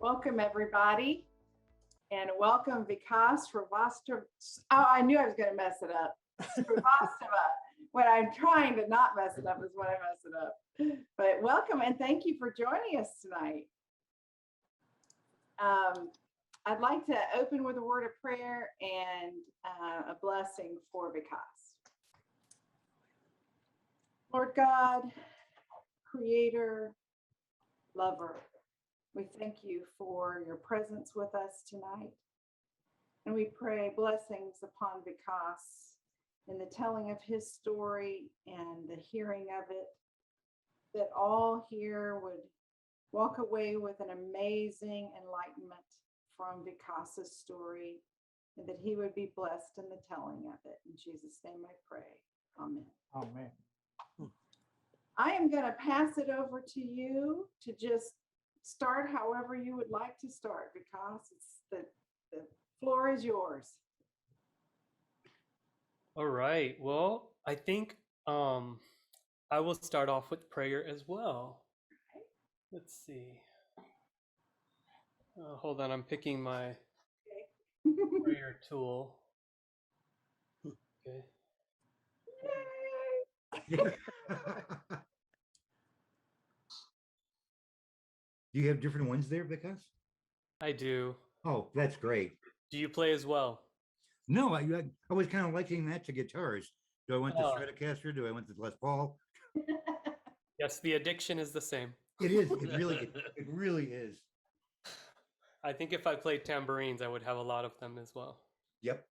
Welcome, everybody, and welcome Vikas Srivastava. Oh, I knew I was going to mess it up. Srivastava. When I'm trying to not mess it up is when I mess it up. But welcome and thank you for joining us tonight. I'd like to open with a word of prayer and a blessing for Vikas. Lord God, Creator, Lover, we thank you for your presence with us tonight. And we pray blessings upon Vikas in the telling of his story and the hearing of it, that all here would walk away with an amazing enlightenment from Vikas's story, and that he would be blessed in the telling of it. In Jesus' name I pray. Amen. Amen. I am going to pass it over to you to just start however you would like to start, because the floor is yours. All right. Well, I think I will start off with prayer as well. Let's see. Hold on, I'm picking my prayer tool. Okay. Do you have different ones there, Vikas? I do. Oh, that's great. Do you play as well? No, I was kind of liking that to guitars. Do I want the Stratocaster? Do I want the Les Paul? Yes, the addiction is the same. It is. It really is. I think if I played tambourines, I would have a lot of them as well. Yep.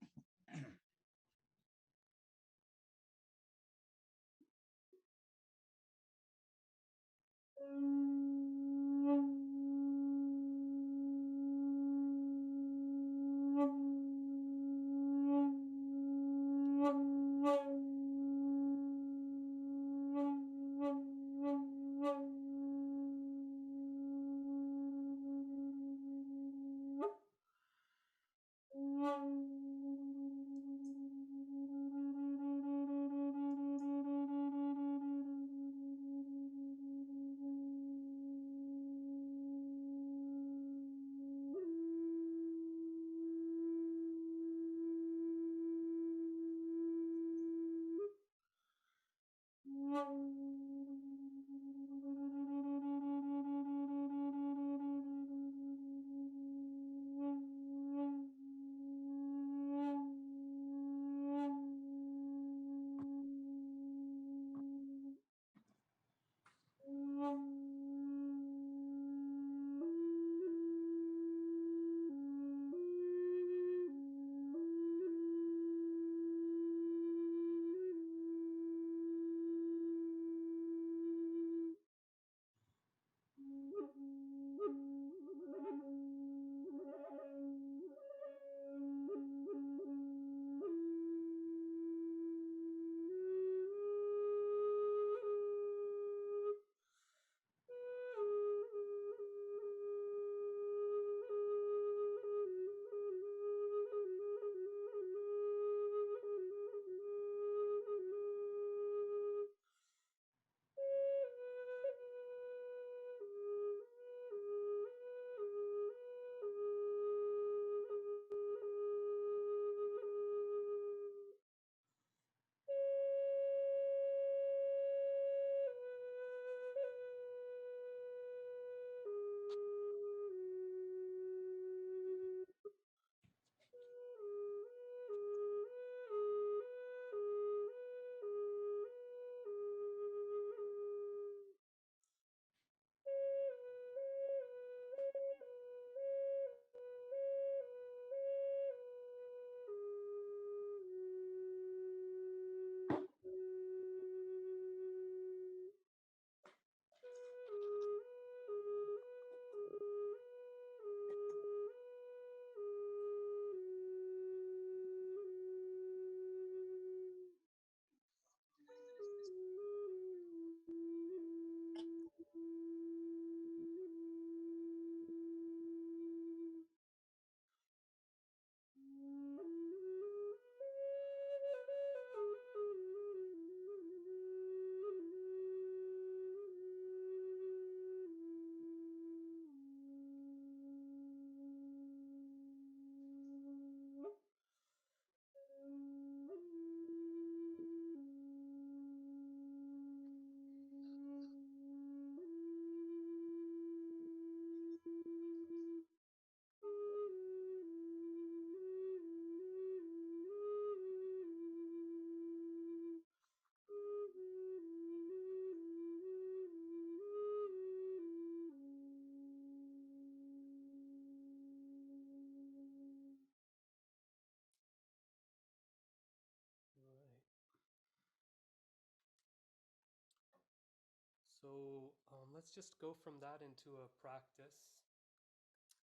So let's just go from that into a practice.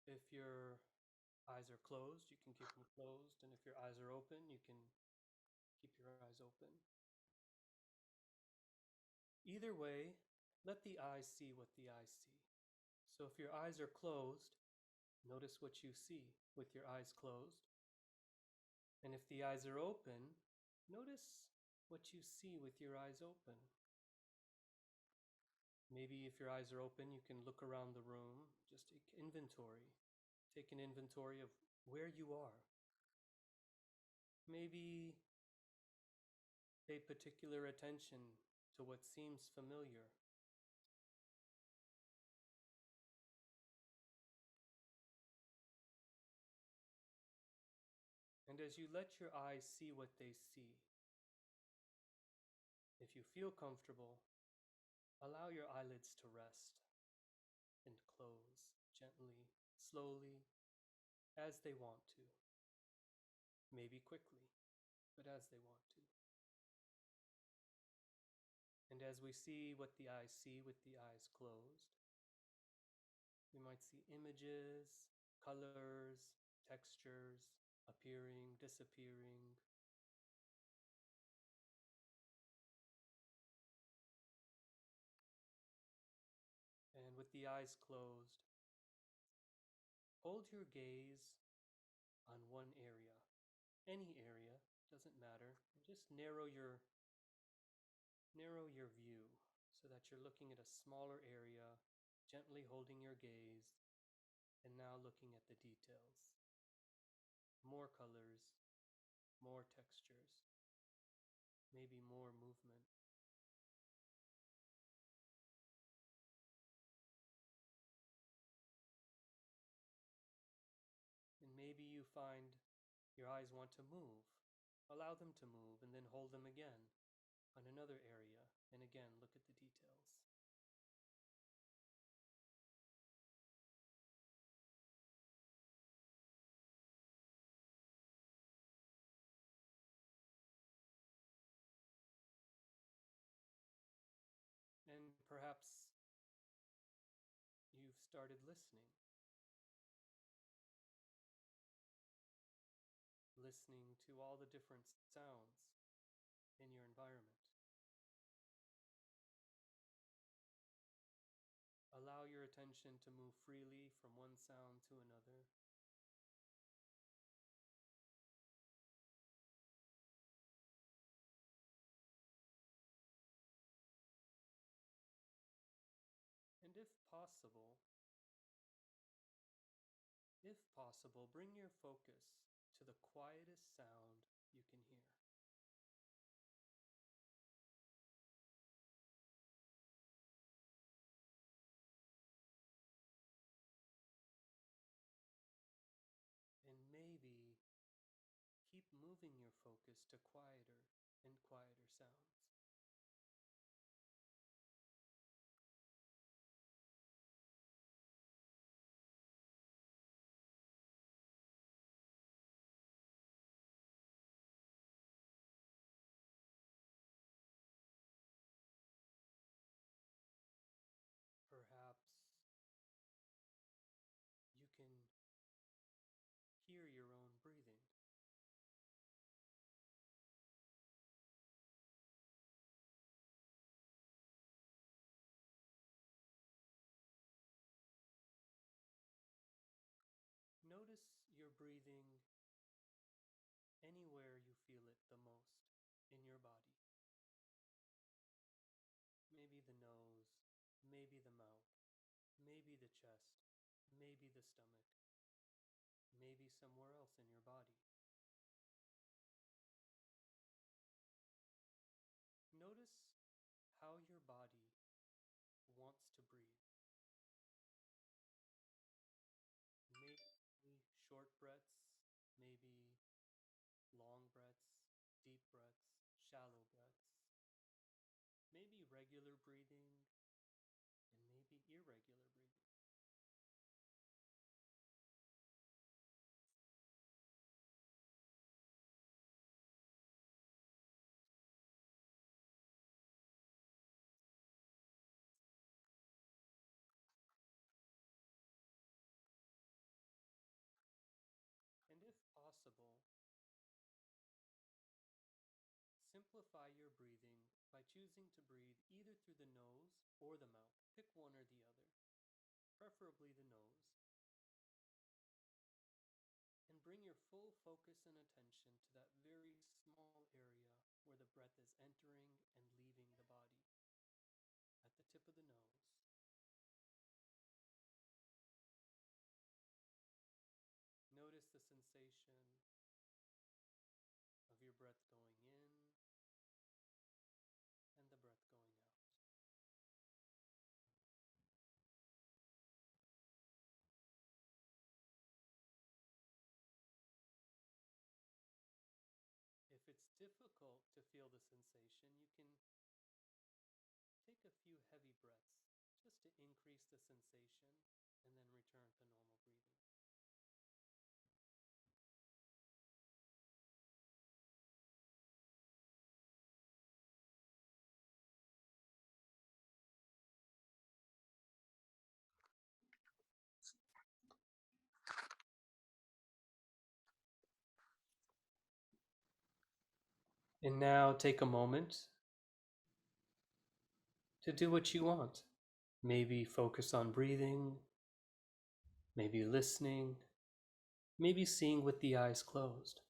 If your eyes are closed, you can keep them closed. And if your eyes are open, you can keep your eyes open. Either way, let the eyes see what the eyes see. So if your eyes are closed, notice what you see with your eyes closed. And if the eyes are open, notice what you see with your eyes open. Maybe if your eyes are open, you can look around the room, just take inventory. Take an inventory of where you are. Maybe pay particular attention to what seems familiar. And as you let your eyes see what they see, if you feel comfortable, allow your eyelids to rest and close gently, slowly, as they want to. Maybe quickly, but as they want to. And as we see what the eyes see with the eyes closed, we might see images, colors, textures appearing, disappearing. And with the eyes closed, hold your gaze on one area. Any area, doesn't matter. And just narrow your view so that you're looking at a smaller area, gently holding your gaze, and now looking at the details. More colors, more textures, maybe more movement. And maybe you find your eyes want to move. Allow them to move and then hold them again on another area, and again look at the details. And perhaps you've started listening. Listening to all the different sounds in your environment. Allow your attention to move freely from one sound to another. And if possible, bring your focus to the quietest sound you can hear. And maybe keep moving your focus to quieter and quieter sounds. Perhaps you can hear your own breathing. Notice your breathing anywhere you feel it the most in your body. Maybe the nose, maybe the mouth, maybe the chest, maybe the stomach, maybe somewhere else in your body. Notice how your body wants to breathe. Maybe short breaths, maybe long breaths, deep breaths, shallow breaths. Maybe regular breathing and maybe irregular breathing. modify your breathing by choosing to breathe either through the nose or the mouth. Pick one or the other, preferably the nose. And bring your full focus and attention to that very small area where the breath is entering and leaving the body, at the tip of the nose. Notice the sensation of your breath going in and the breath going out. If it's difficult to feel the sensation, you can take a few heavy breaths just to increase the sensation and then return to normal breathing. And now take a moment to do what you want. Maybe focus on breathing, maybe listening, maybe seeing with the eyes closed.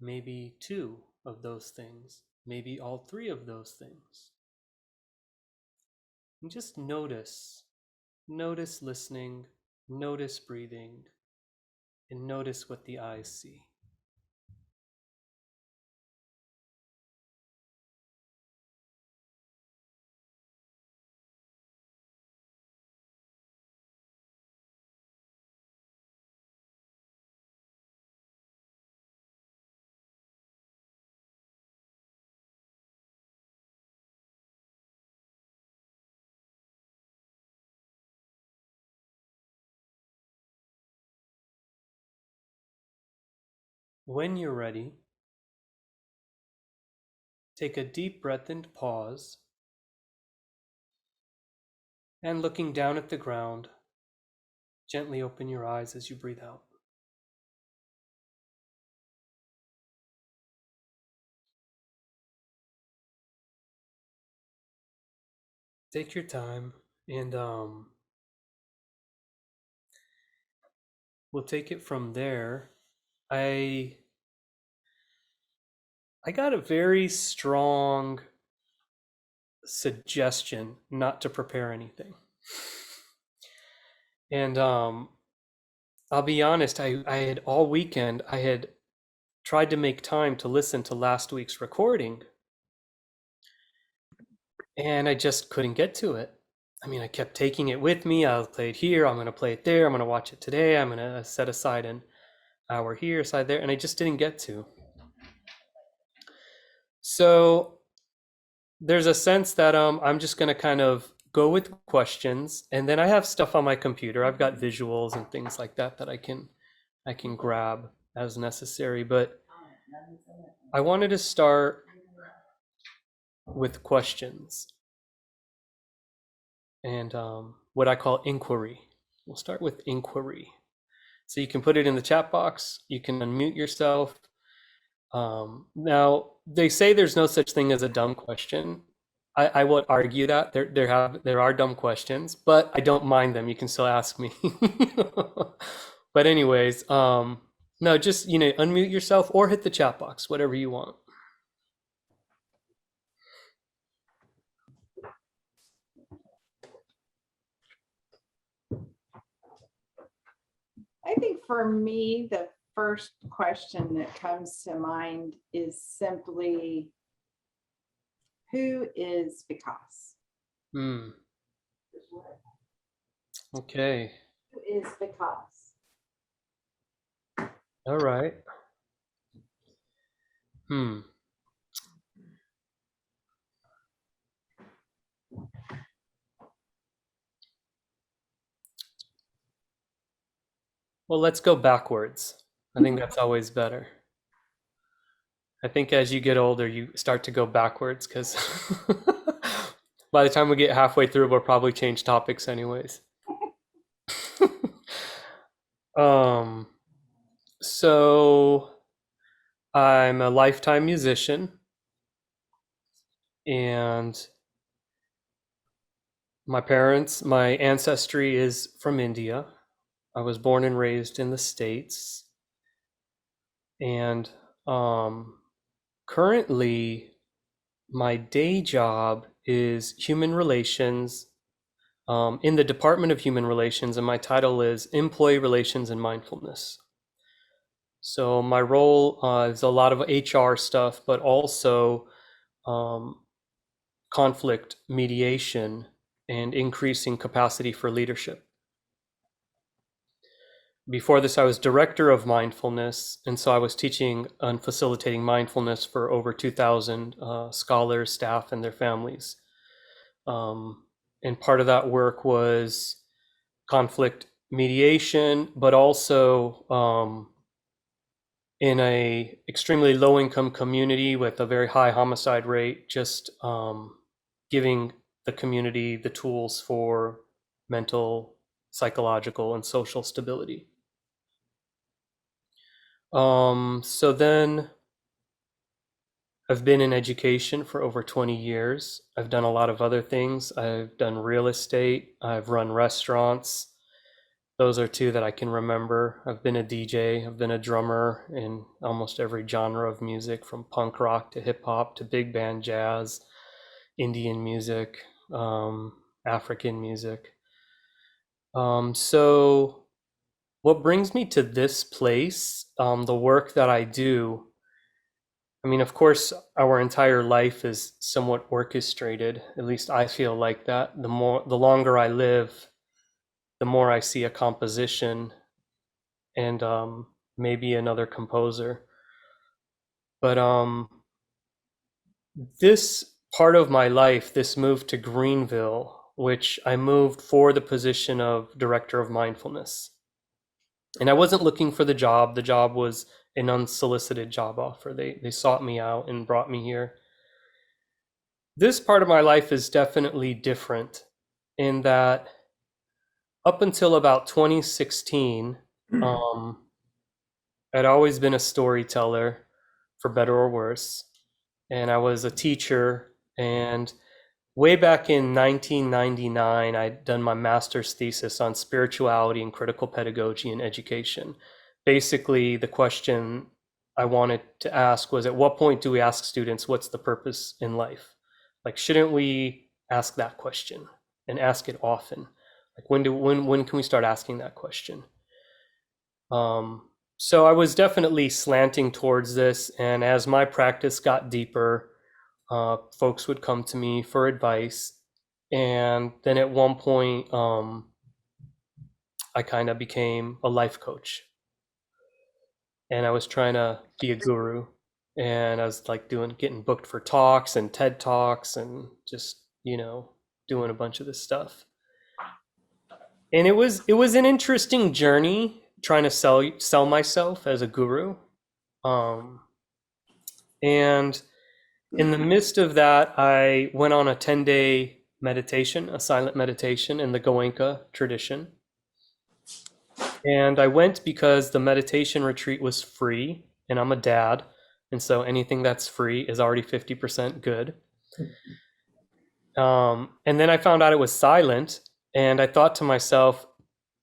Maybe two of those things, maybe all three of those things. And just notice listening, notice breathing, and notice what the eyes see. When you're ready, take a deep breath and pause. And looking down at the ground, gently open your eyes as you breathe out. Take your time, and we'll take it from there. I got a very strong suggestion not to prepare anything. And I'll be honest, I had all weekend, I had tried to make time to listen to last week's recording, and I just couldn't get to it. I mean, I kept taking it with me. I'll play it here, I'm going to play it there, I'm going to watch it today, I'm going to set aside an hour here, aside there, and I just didn't get to. So there's a sense that I'm just going to kind of go with questions, and then I have stuff on my computer. I've got visuals and things like that that I can grab as necessary, but I wanted to start with questions and what I call inquiry. We'll start with inquiry. So you can put it in the chat box, you can unmute yourself. Now, they say there's no such thing as a dumb question. I would argue that there are dumb questions, but I don't mind them. You can still ask me. But anyways, no, just unmute yourself or hit the chat box, whatever you want. I think for me, the first question that comes to mind is simply, who is Vikas? Okay. Who is Vikas? All right. Well, let's go backwards. I think that's always better. I think as you get older, you start to go backwards because by the time we get halfway through, we'll probably change topics anyways. So I'm a lifetime musician. And my ancestry is from India. I was born and raised in the States. And currently, my day job is human relations in the Department of Human Relations, and my title is Employee Relations and Mindfulness. So my role is a lot of HR stuff, but also conflict mediation and increasing capacity for leadership. Before this, I was director of mindfulness, and so I was teaching and facilitating mindfulness for over 2,000 scholars, staff, and their families. And part of that work was conflict mediation, but also in a extremely low-income community with a very high homicide rate, just giving the community the tools for mental, psychological, and social stability. So then I've been in education for over 20 years. I've done a lot of other things. I've done real estate. I've run restaurants. Those are two that I can remember. I've been a DJ. I've been a drummer in almost every genre of music, from punk rock to hip hop to big band jazz, Indian music, African music. So what brings me to this place, the work that I do, I mean, of course, our entire life is somewhat orchestrated. At least I feel like that. The longer I live, the more I see a composition and maybe another composer. But this part of my life, this move to Greenville, which I moved for the position of director of mindfulness. And I wasn't looking for the job. The job was an unsolicited job offer. They sought me out and brought me here. This part of my life is definitely different in that up until about 2016, I'd always been a storyteller, for better or worse. And I was a teacher. And way back in 1999, I'd done my master's thesis on spirituality and critical pedagogy in education. Basically, the question I wanted to ask was, at what point do we ask students, what's the purpose in life? Like, shouldn't we ask that question and ask it often? Like, when can we start asking that question? So I was definitely slanting towards this, and as my practice got deeper, folks would come to me for advice. And then at one point, I kind of became a life coach. And I was trying to be a guru. And I was like getting booked for talks and TED Talks and just, doing a bunch of this stuff. And it was an interesting journey trying to sell myself as a guru. And in the midst of that, I went on a 10-day meditation, a silent meditation in the Goenka tradition. And I went because the meditation retreat was free, and I'm a dad. And so anything that's free is already 50% good. And then I found out it was silent, and I thought to myself,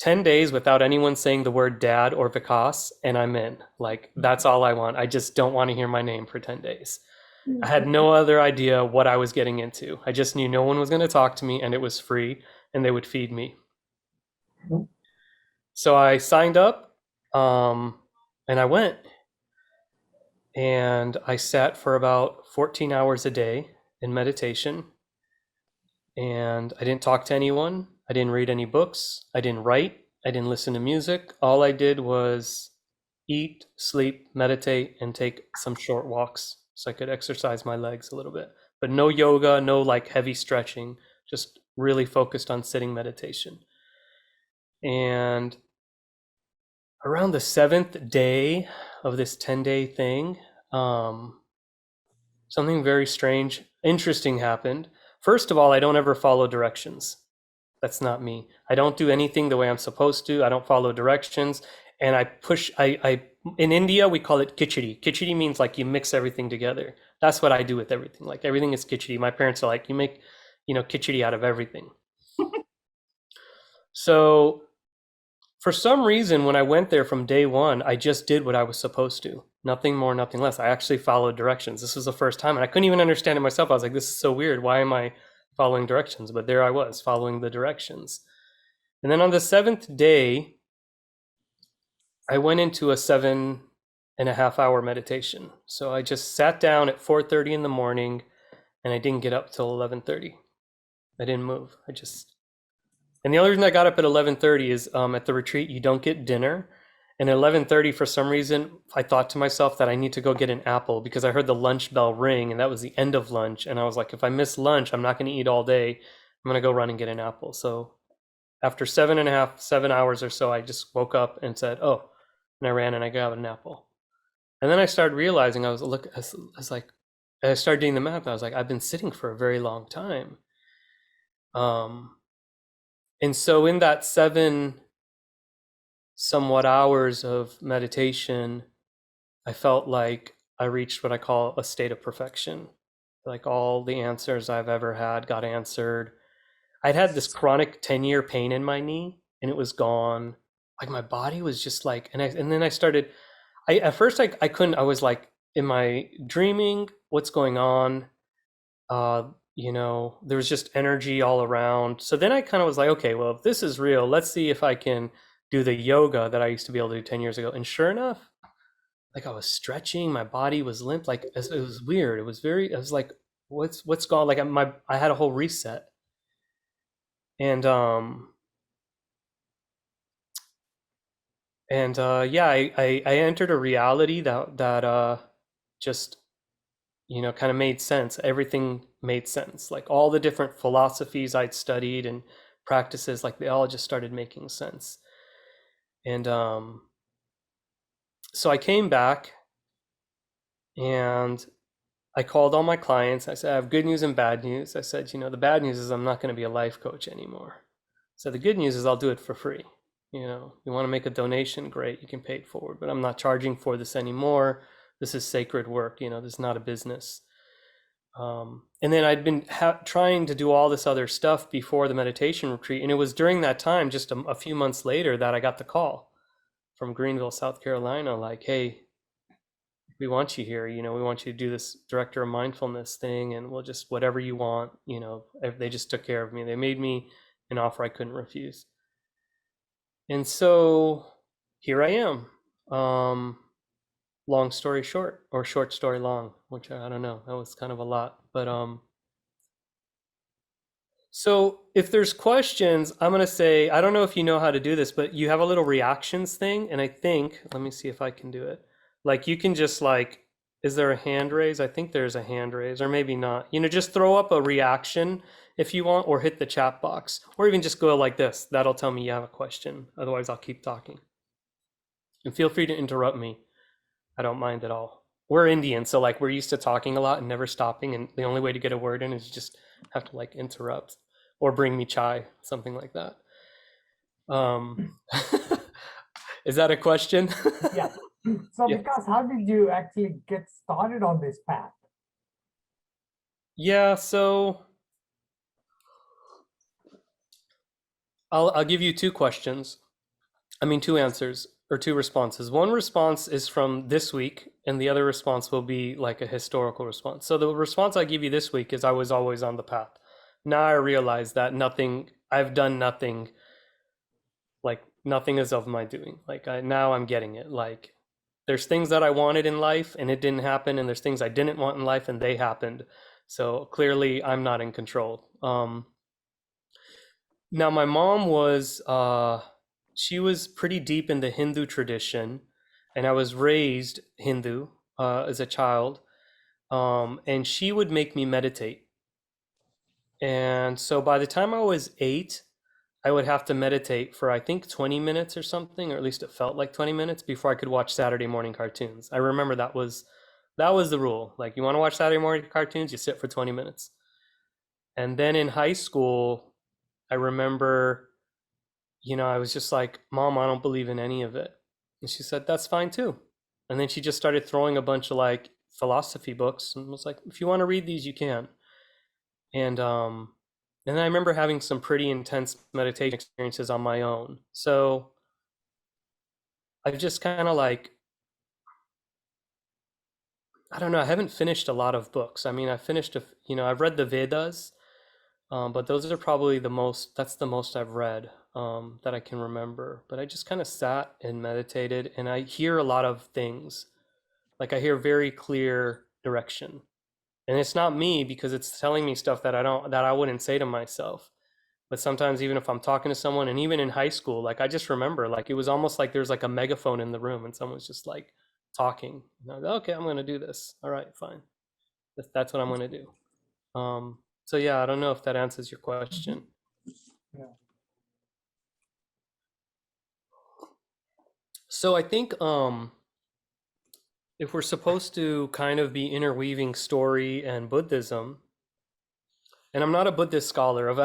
10 days without anyone saying the word dad or Vikas, and I'm in. Like, that's all I want. I just don't want to hear my name for 10 days. I had no other idea what I was getting into. I just knew no one was going to talk to me, and it was free, and they would feed me. So I signed up, and I went. And I sat for about 14 hours a day in meditation. And I didn't talk to anyone. I didn't read any books. I didn't write. I didn't listen to music. All I did was eat, sleep, meditate, and take some short walks so I could exercise my legs a little bit. But no yoga, no like heavy stretching, just really focused on sitting meditation. And around the 7th day of this 10-day thing, something very strange, interesting happened. First of all, I don't ever follow directions. That's not me. I don't do anything the way I'm supposed to. I don't follow directions. and I in India we call it Kichiti. Kichiti means like you mix everything together. That's what I do with everything. Like everything is Kichiti. My parents are like, you make, Kichiti out of everything. So for some reason, when I went there from day one, I just did what I was supposed to. Nothing more, nothing less. I actually followed directions. This was the first time, and I couldn't even understand it myself. I was like, this is so weird. Why am I following directions? But there I was, following the directions. And then on the seventh day, I went into a 7.5 hour meditation. So I just sat down at 4:30 in the morning, and I didn't get up till 11:30. I didn't move. And the only reason I got up at 11:30 is at the retreat, you don't get dinner. And at 11:30, for some reason, I thought to myself that I need to go get an apple because I heard the lunch bell ring, and that was the end of lunch. And I was like, if I miss lunch, I'm not going to eat all day. I'm going to go run and get an apple. So after 7 hours or so, I just woke up and said, oh, and I ran and I got an apple. And then I started realizing, I started doing the math. I was like, I've been sitting for a very long time. And so in that 7 somewhat hours of meditation, I felt like I reached what I call a state of perfection. Like all the answers I've ever had got answered. I'd had this chronic 10-year pain in my knee, and it was gone. Like my body was just like, and then I started, at first I couldn't, I was like, am I dreaming? What's going on? There was just energy all around. So then I kind of was like, okay, well, if this is real, let's see if I can do the yoga that I used to be able to do 10 years ago. And sure enough, like I was stretching, my body was limp. Like it was weird. It was I was like, what's gone? Like I had a whole reset. And yeah, I entered a reality that just kind of made sense. Everything made sense. Like all the different philosophies I'd studied and practices, like they all just started making sense. And so I came back and I called all my clients. I said, I have good news and bad news. I said, the bad news is I'm not going to be a life coach anymore. So the good news is I'll do it for free. You want to make a donation, great, you can pay it forward, but I'm not charging for this anymore. This is sacred work. This is not a business. And then I'd been trying to do all this other stuff before the meditation retreat. And it was during that time, just a few months later, that I got the call from Greenville, South Carolina, like, hey, we want you here. We want you to do this director of mindfulness thing, and we'll just, whatever you want, they just took care of me. They made me an offer I couldn't refuse. And so here I am. Long story short, or short story long, which I don't know. That was kind of a lot, but so if there's questions, I'm gonna say, I don't know if you know how to do this, but you have a little reactions thing, and I think, let me see if I can do it. Like you can just like, is there a hand raise? I think there's a hand raise, or maybe not. Just throw up a reaction if you want, or hit the chat box, or even just go like this. That'll tell me you have a question. Otherwise, I'll keep talking. And feel free to interrupt me. I don't mind at all. We're Indian, so like we're used to talking a lot and never stopping, and the only way to get a word in is you just have to like interrupt or bring me chai, something like that. Is that a question? Yeah. So Yeah. Vikas, how did you actually get started on this path? Yeah, so I'll give you two answers or two responses. One response is from this week, and the other response will be like a historical response. So the response I give you this week is I was always on the path. Now I realize that I've done nothing, like nothing is of my doing. Like now I'm getting it. Like there's things that I wanted in life and it didn't happen, and there's things I didn't want in life and they happened. So clearly I'm not in control. Now my mom was, she was pretty deep in the Hindu tradition, and I was raised Hindu as a child, and she would make me meditate. And so by the time I was 8, I would have to meditate for I think 20 minutes or something, or at least it felt like 20 minutes before I could watch Saturday morning cartoons. I remember that was the rule. Like, you want to watch Saturday morning cartoons, you sit for 20 minutes. And then in high school, I remember, I was just like, Mom, I don't believe in any of it. And she said, that's fine too. And then she just started throwing a bunch of like philosophy books and was like, if you want to read these, you can. And then I remember having some pretty intense meditation experiences on my own. So I've just kind of like, I don't know, I haven't finished a lot of books. I mean, I finished, I've read the Vedas, but those are probably that's the most I've read that I can remember. But I just kind of sat and meditated, and I hear a lot of things. Like I hear very clear direction. And it's not me because it's telling me stuff that I wouldn't say to myself. But sometimes even if I'm talking to someone, and even in high school, like I just remember, like it was almost like there's like a megaphone in the room and someone's just like talking. And I was, okay, I'm gonna do this. All right, fine. That's what I'm gonna do. So yeah, I don't know if that answers your question. Yeah. So I think if we're supposed to kind of be interweaving story and Buddhism, and I'm not a Buddhist scholar, of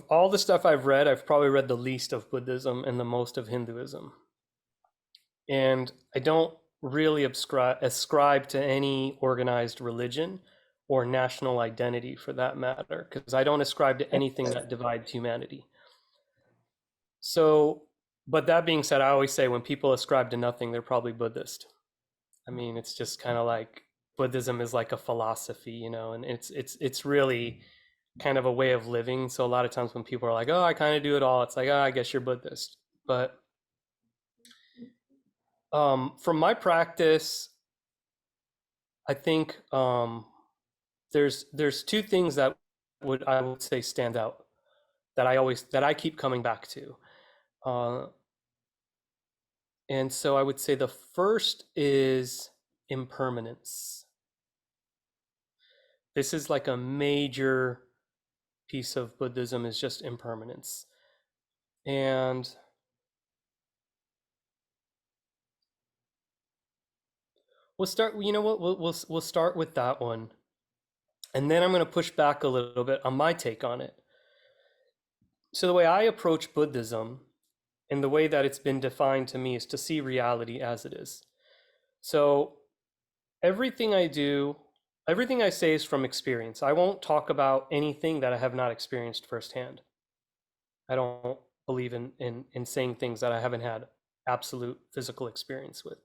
all the stuff I've read, I've probably read the least of Buddhism and the most of Hinduism. And I don't really ascribe to any organized religion or national identity for that matter, because I don't ascribe to anything that divides humanity. So, but that being said, I always say when people ascribe to nothing, they're probably Buddhist. I mean, it's just kind of like Buddhism is like a philosophy, and it's really kind of a way of living. So a lot of times when people are like, oh, I kind of do it all, it's like, oh, I guess you're Buddhist. But from my practice, I think there's two things that I would say stand out that I keep coming back to. And so I would say the first is impermanence. This is like a major piece of Buddhism, is just impermanence. And we'll start, we'll start with that one. And then I'm going to push back a little bit on my take on it. So the way I approach Buddhism and the way that it's been defined to me is to see reality as it is. So everything I say is from experience. I won't talk about anything that I have not experienced firsthand. I don't believe in saying things that I haven't had absolute physical experience with.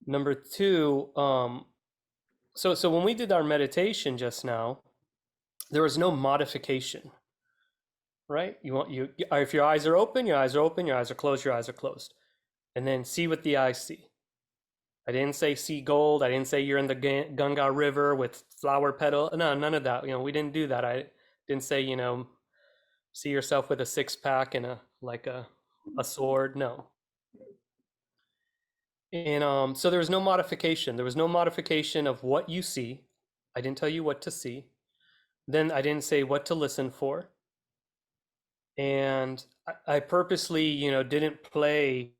Number two, so when we did our meditation just now, there was no modification, right? If your eyes are open, your eyes are open, your eyes are closed, your eyes are closed. And then see what the eyes see. I didn't say see gold. I didn't say you're in the Ganga River with flower petal. No, none of that. We didn't do that. I didn't say, see yourself with a six-pack and a sword. No. And so there was no modification. There was no modification of what you see. I didn't tell you what to see. Then I didn't say what to listen for. And I purposely, didn't play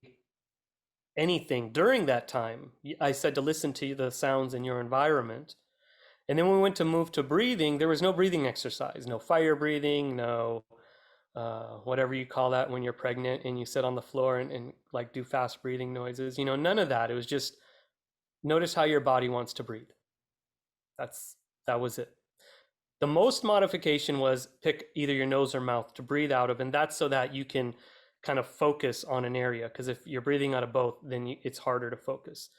anything during that time. I said to listen to the sounds in your environment. And then when we went to move to breathing, there was no breathing exercise, no fire breathing, no whatever you call that when you're pregnant and you sit on the floor and like do fast breathing noises, none of that. It was just notice how your body wants to breathe. That was it. The most modification was pick either your nose or mouth to breathe out of, and that's so that you can kind of focus on an area, because if you're breathing out of both, then it's harder to focus.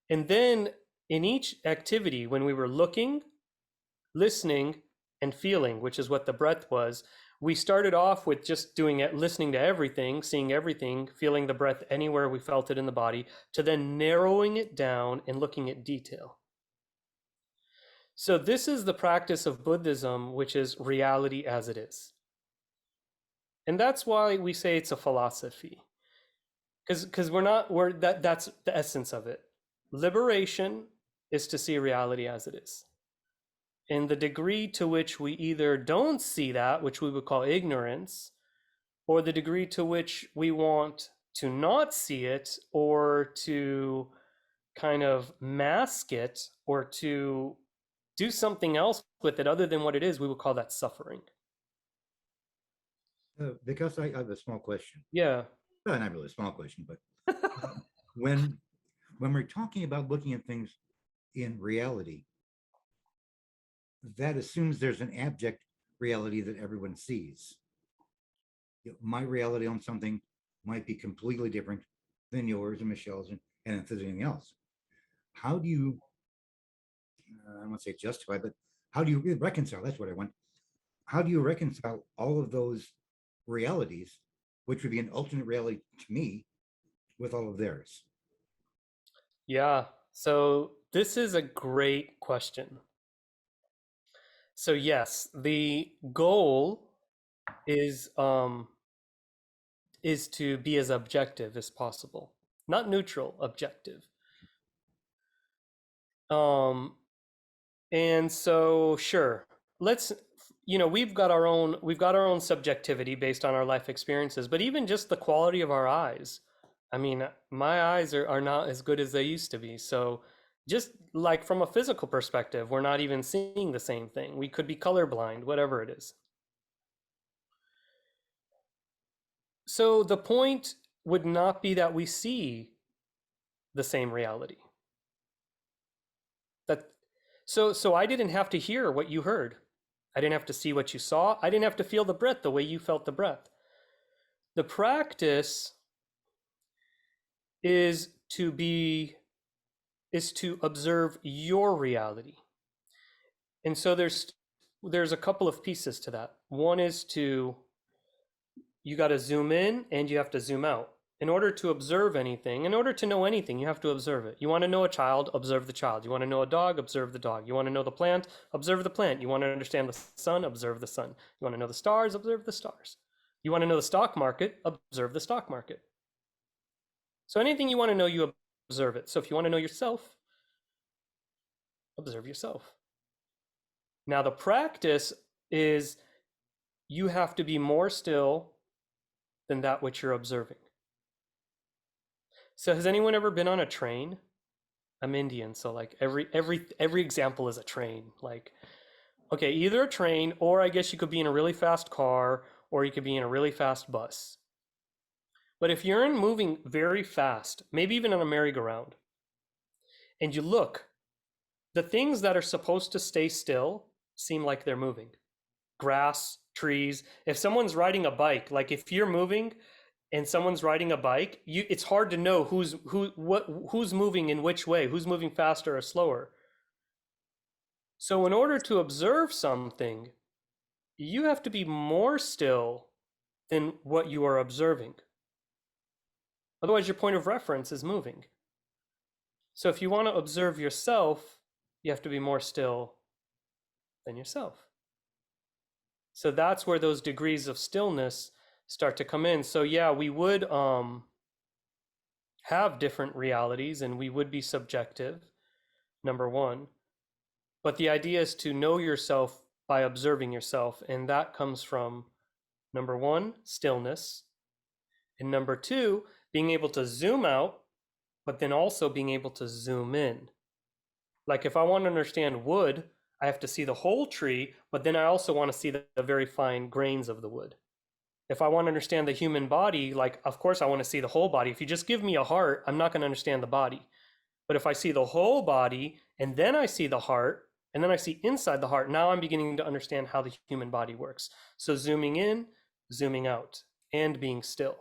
And then in each activity, when we were looking, listening, and feeling, which is what the breath was, we started off with just doing it, listening to everything, seeing everything, feeling the breath anywhere we felt it in the body, to then narrowing it down and looking at detail. So this is the practice of Buddhism, which is reality as it is. And that's why we say it's a philosophy. Because that's the essence of it. Liberation is to see reality as it is. And the degree to which we either don't see that, which we would call ignorance, or the degree to which we want to not see it, or to kind of mask it, or to do something else with it other than what it is, we would call that suffering. Because I have a small question. Yeah. Well, not really a small question, but when we're talking about looking at things in reality, that assumes there's an abject reality that everyone sees. My reality on something might be completely different than yours and Michelle's and anything else. How do you, I don't want to say justify, but how do you reconcile? That's what I want. How do you reconcile all of those realities, which would be an alternate reality to me, with all of theirs? Yeah. So this is a great question. So yes, the goal is to be as objective as possible, not neutral, objective. Um, and so sure, let's we've got our own subjectivity based on our life experiences, but even just the quality of our eyes. I mean, my eyes are not as good as they used to be. So just like from a physical perspective, we're not even seeing the same thing. We could be colorblind, whatever it is. So the point would not be that we see the same reality. That so I didn't have to hear what you heard. I didn't have to see what you saw. I didn't have to feel the breath the way you felt the breath. The practice is to observe your reality. And so there's a couple of pieces to that. One is you got to zoom in and you have to zoom out. In order to observe anything, in order to know anything, you have to observe it. You want to know a child, observe the child. You want to know a dog, observe the dog. You want to know the plant, observe the plant. You want to understand the sun, observe the sun. You want to know the stars, observe the stars. You want to know the stock market, observe the stock market. So anything you want to know, you observe it. So if you want to know yourself, observe yourself. Now the practice is you have to be more still than that which you're observing. So has anyone ever been on a train? I'm Indian, so like every example is a train. Like, okay, either a train, or I guess you could be in a really fast car, or you could be in a really fast bus. But if you're moving very fast, maybe even on a merry-go-round, and you look, the things that are supposed to stay still seem like they're moving. Grass, trees. If someone's riding a bike, like if you're moving and someone's riding a bike, it's hard to know who's moving in which way, who's moving faster or slower. So in order to observe something, you have to be more still than what you are observing. Otherwise, your point of reference is moving. So if you want to observe yourself, you have to be more still than yourself. So that's where those degrees of stillness start to come in. So yeah, we would have different realities and we would be subjective, number one. But the idea is to know yourself by observing yourself. And that comes from, number one, stillness. And number two, being able to zoom out, but then also being able to zoom in. Like if I want to understand wood, I have to see the whole tree, but then I also want to see the very fine grains of the wood. If I want to understand the human body, like, of course, I want to see the whole body. If you just give me a heart, I'm not going to understand the body. But if I see the whole body, and then I see the heart, and then I see inside the heart, now I'm beginning to understand how the human body works. So zooming in, zooming out, and being still.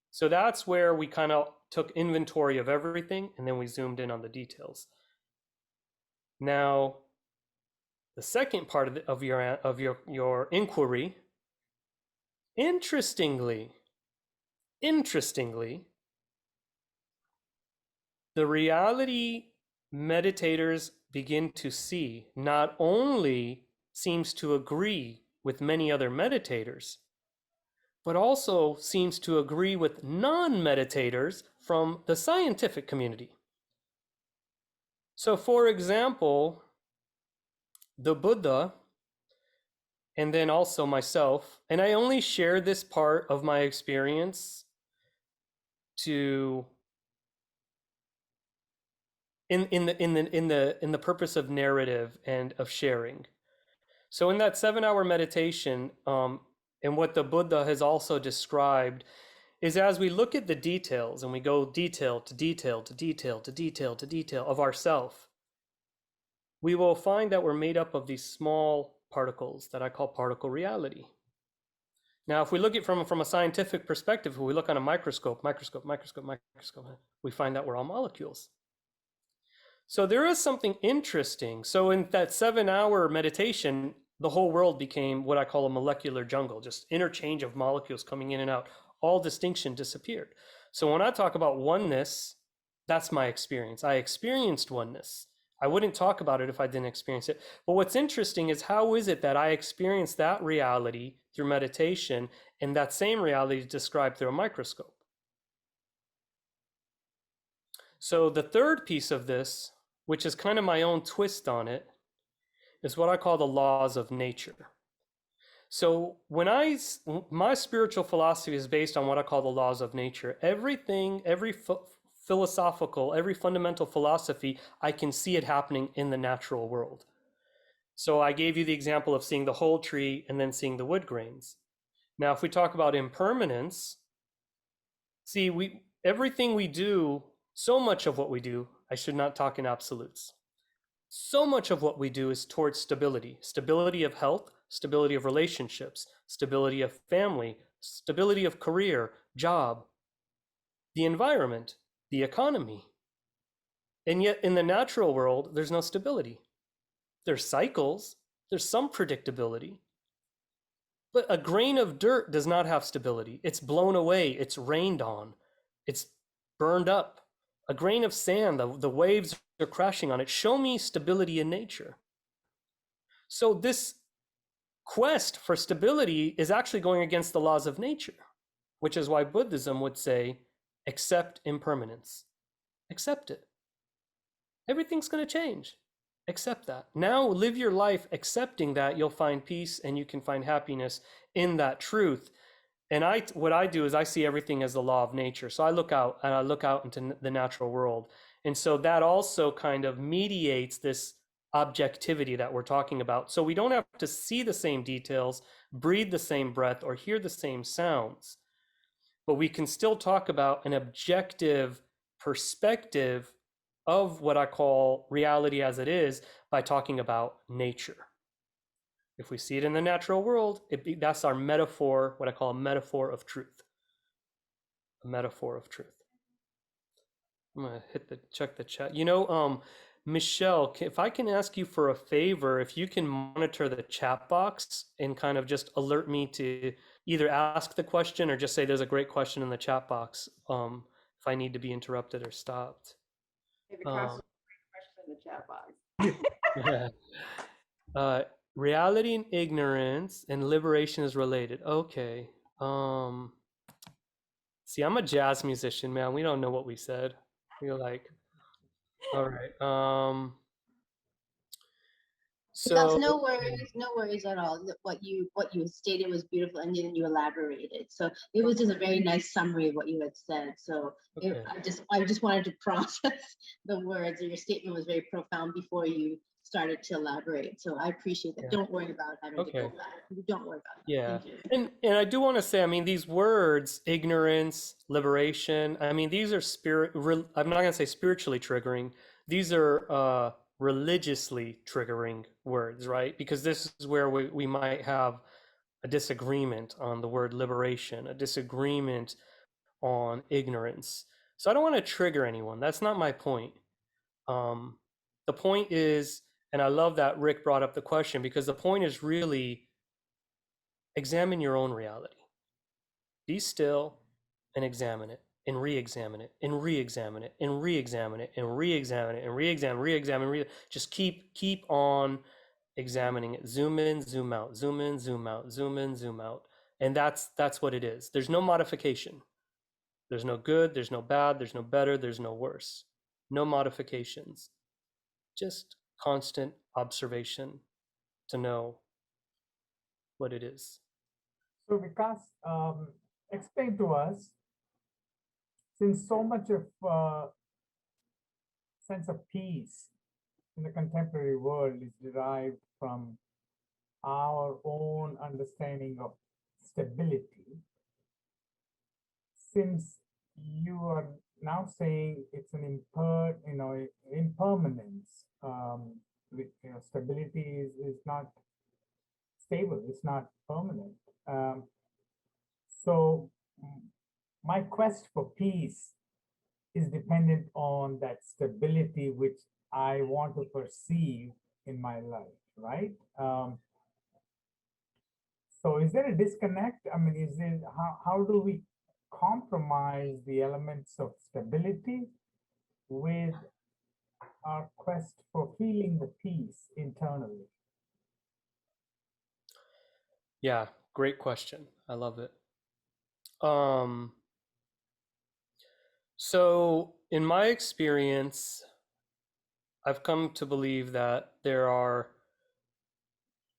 So that's where we kind of took inventory of everything, and then we zoomed in on the details. Now, the second part of your inquiry, interestingly, the reality meditators begin to see not only seems to agree with many other meditators, but also seems to agree with non-meditators from the scientific community. So for example, the Buddha, and then also myself, and I only share this part of my experience in the purpose of narrative and of sharing. So in that 7-hour meditation, And what the Buddha has also described is as we look at the details and we go detail to detail to detail to detail to detail of ourself, we will find that we're made up of these small particles that I call particle reality. Now, if we look at it from a scientific perspective, if we look on a microscope, we find that we're all molecules. So there is something interesting. So in that 7-hour meditation, the whole world became what I call a molecular jungle, just interchange of molecules coming in and out. All distinction disappeared. So when I talk about oneness, that's my experience. I experienced oneness. I wouldn't talk about it if I didn't experience it. But what's interesting is how is it that I experienced that reality through meditation and that same reality is described through a microscope? So the third piece of this, which is kind of my own twist on it, is what I call the laws of nature. So when my spiritual philosophy is based on what I call the laws of nature. Everything, every philosophical, every fundamental philosophy, I can see it happening in the natural world. So I gave you the example of seeing the whole tree and then seeing the wood grains. Now, if we talk about impermanence, see, everything we do, so much of what we do, I should not talk in absolutes. So much of what we do is towards stability, stability of health, stability of relationships, stability of family, stability of career, job, the environment, the economy. And yet in the natural world, there's no stability. There's cycles, there's some predictability. But a grain of dirt does not have stability. It's blown away, it's rained on, it's burned up. A grain of sand, the waves are crashing on it. Show me stability in nature. So this quest for stability is actually going against the laws of nature, which is why Buddhism would say, accept impermanence. Accept it. Everything's going to change. Accept that. Now live your life accepting that. You'll find peace and you can find happiness in that truth. And what I do is I see everything as the law of nature. So I look out into the natural world. And so that also kind of mediates this objectivity that we're talking about. So we don't have to see the same details, breathe the same breath, or hear the same sounds. But we can still talk about an objective perspective of what I call reality as it is by talking about nature. If we see it in the natural world, that's our metaphor, what I call a metaphor of truth. A metaphor of truth. I'm gonna check the chat. Michelle, if I can ask you for a favor, if you can monitor the chat box and kind of just alert me to either ask the question or just say there's a great question in the chat box, if I need to be interrupted or stopped. Maybe Vikas, great question in the chat box. Yeah. Reality and ignorance and liberation is related. Okay. See, I'm a jazz musician, man. We don't know what we said. We're like, all right. Because no worries at all. What you stated was beautiful, and then you elaborated. So it was just a very nice summary of what you had said. So okay. I just wanted to process the words. Your statement was very profound before you started to elaborate. So I appreciate that. Yeah. Don't worry about having to go back. Don't worry about that. Yeah. And I do want to say, I mean, these words, ignorance, liberation, I mean, these are I'm not going to say spiritually triggering. These are religiously triggering words, right? Because this is where we might have a disagreement on the word liberation, a disagreement on ignorance. So I don't want to trigger anyone. That's not my point. The point is, and I love that Rick brought up the question, because the point is really examine your own reality. Be still and examine it and re-examine it and re-examine it and re-examine it and re-examine it and re-examine. Just keep on examining it. Zoom in, zoom out, zoom in, zoom out, zoom in, zoom out. And that's what it is. There's no modification. There's no good, there's no bad, there's no better, there's no worse. No modifications. Just constant observation to know what it is. So Vikas, explain to us, since so much of sense of peace in the contemporary world is derived from our own understanding of stability, since you are now saying it's an impermanence, stability is not stable, it's not permanent. So my quest for peace is dependent on that stability which I want to perceive in my life, right? So is there a disconnect? I mean, is there, how do we compromise the elements of stability with our quest for feeling the peace internally? Yeah, great question. I love it. So in my experience, I've come to believe that there are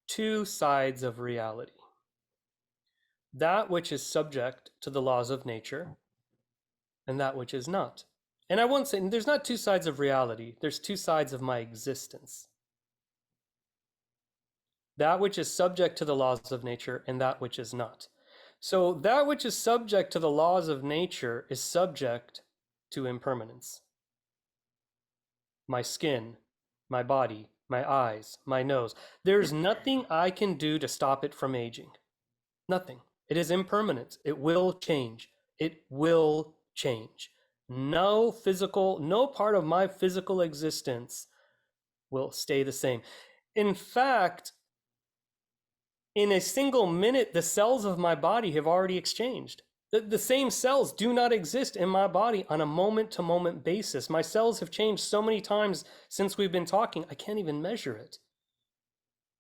two sides of reality. That which is subject to the laws of nature, and that which is not. And I won't say there's not two sides of reality, there's two sides of my existence. That which is subject to the laws of nature, and that which is not. So that which is subject to the laws of nature is subject to impermanence. My skin, my body, my eyes, my nose. There's nothing I can do to stop it from aging. Nothing. It is impermanent. It will change. It will change. No part of my physical existence will stay the same. In fact, in a single minute, the cells of my body have already exchanged. The same cells do not exist in my body on a moment-to-moment basis. My cells have changed so many times since we've been talking, I can't even measure it.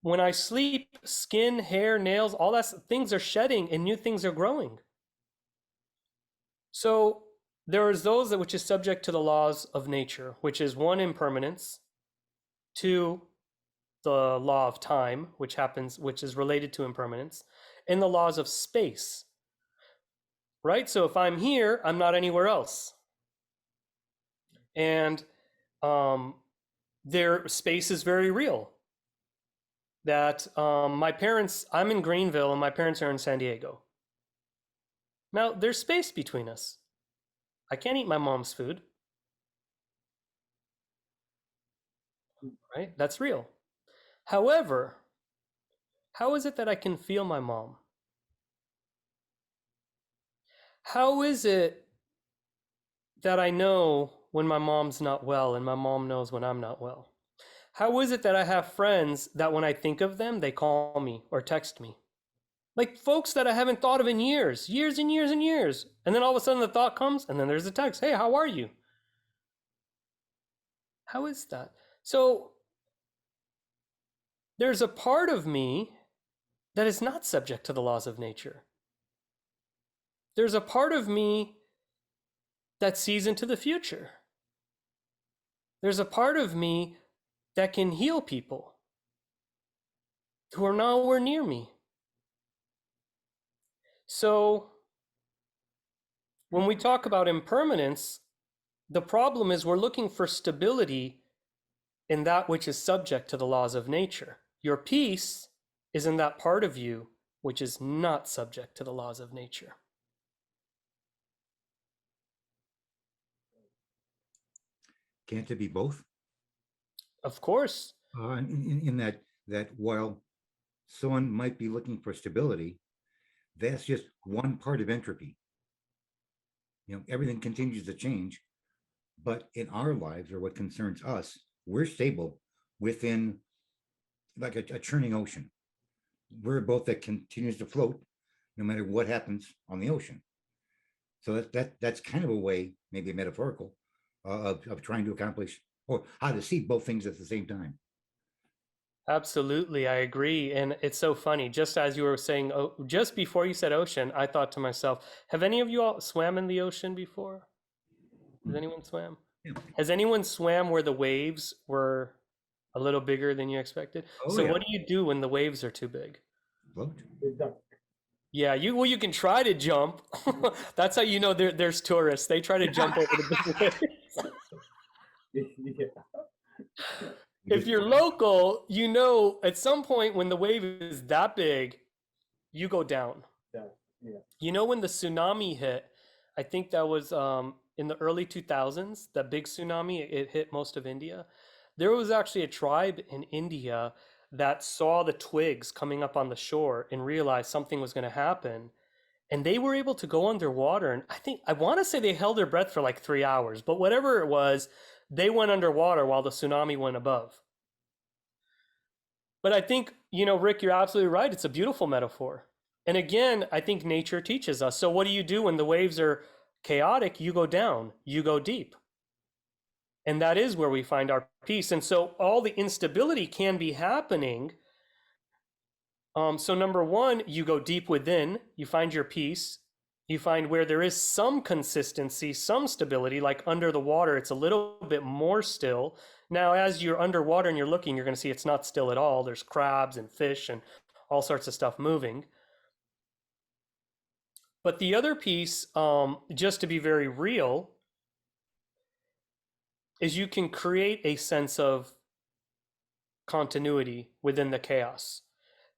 When I sleep, skin, hair, nails, all that things are shedding and new things are growing. So there is those which is subject to the laws of nature, which is one, impermanence, two, the law of time, which is related to impermanence, and the laws of space. Right? So if I'm here, I'm not anywhere else. And their space is very real. That my parents, I'm in Greenville and my parents are in San Diego. Now, there's space between us. I can't eat my mom's food. Right? That's real. However, how is it that I can feel my mom? How is it that I know when my mom's not well and my mom knows when I'm not well? How is it that I have friends that when I think of them, they call me or text me? Like folks that I haven't thought of in years and years and years. And then all of a sudden the thought comes and then there's a text. Hey, how are you? How is that? So there's a part of me that is not subject to the laws of nature. There's a part of me that sees into the future. There's a part of me that can heal people who are nowhere near me. So when we talk about impermanence, the problem is we're looking for stability in that which is subject to the laws of nature. Your peace is in that part of you which is not subject to the laws of nature. Can't it be both? Of course. In that while someone might be looking for stability, that's just one part of entropy. Everything continues to change, but in our lives, or what concerns us, we're stable within like a churning ocean. We're a boat that continues to float no matter what happens on the ocean. So that's kind of a way, maybe metaphorical, of trying to accomplish, or how to see both things at the same time. Absolutely, I agree. And it's so funny. Just as you were saying, just before you said ocean, I thought to myself, have any of you all swam in the ocean before? Has anyone swam? Yeah. Has anyone swam where the waves were a little bigger than you expected? So yeah. What do you do when the waves are too big? Float. Yeah, you can try to jump. That's how you know there's tourists. They try to jump over the big waves. If you're local, at some point when the wave is that big, you go down. You know, when the tsunami hit, I think that was in the early 2000s, that big tsunami, it hit most of India. There was actually a tribe in India that saw the twigs coming up on the shore and realized something was going to happen. And they were able to go underwater. And I want to say they held their breath for like 3 hours, but whatever it was, they went underwater while the tsunami went above. But I think, you know, Rick, you're absolutely right. It's a beautiful metaphor. And again, I think nature teaches us. So what do you do when the waves are chaotic? You go down, you go deep. And that is where we find our peace. And so all the instability can be happening. So number one, you go deep within, you find your peace. You find where there is some consistency, some stability, like under the water, it's a little bit more still. Now, as you're underwater and you're looking, you're going to see it's not still at all. There's crabs and fish and all sorts of stuff moving. But the other piece, just to be very real, is you can create a sense of continuity within the chaos.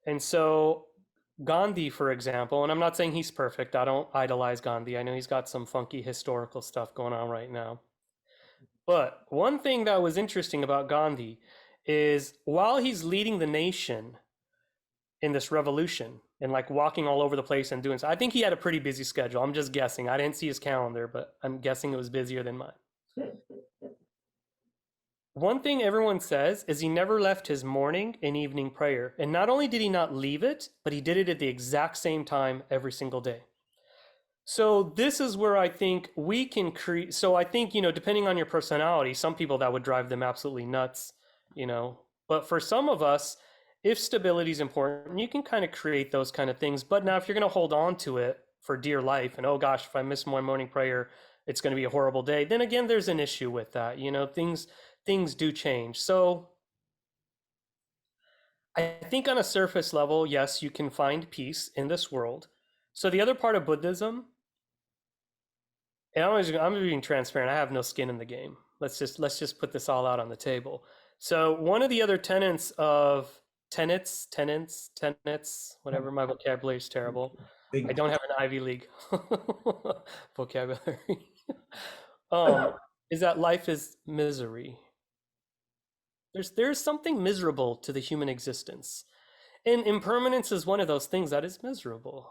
And so Gandhi, for example, and I'm not saying he's perfect. I don't idolize Gandhi. I know he's got some funky historical stuff going on right now. But one thing that was interesting about Gandhi is while he's leading the nation in this revolution and like walking all over the place and doing so, I think he had a pretty busy schedule. I'm just guessing. I didn't see his calendar, but I'm guessing it was busier than mine. One thing everyone says is he never left his morning and evening prayer. And not only did he not leave it, but he did it at the exact same time every single day. So this is where I think we can create. So I think, you know, depending on your personality, some people that would drive them absolutely nuts, you know, but for some of us, if stability is important, you can kind of create those kind of things. But now if you're going to hold on to it for dear life and, oh gosh, if I miss my morning prayer, it's going to be a horrible day. Then again, there's an issue with that. You know, things do change. So I think on a surface level, yes, you can find peace in this world. So the other part of Buddhism, and I'm being transparent, I have no skin in the game. Let's just put this all out on the table. So one of the other tenets, whatever, my vocabulary is terrible. I don't have an Ivy League vocabulary. Is that life is misery. There's something miserable to the human existence. And impermanence is one of those things that is miserable.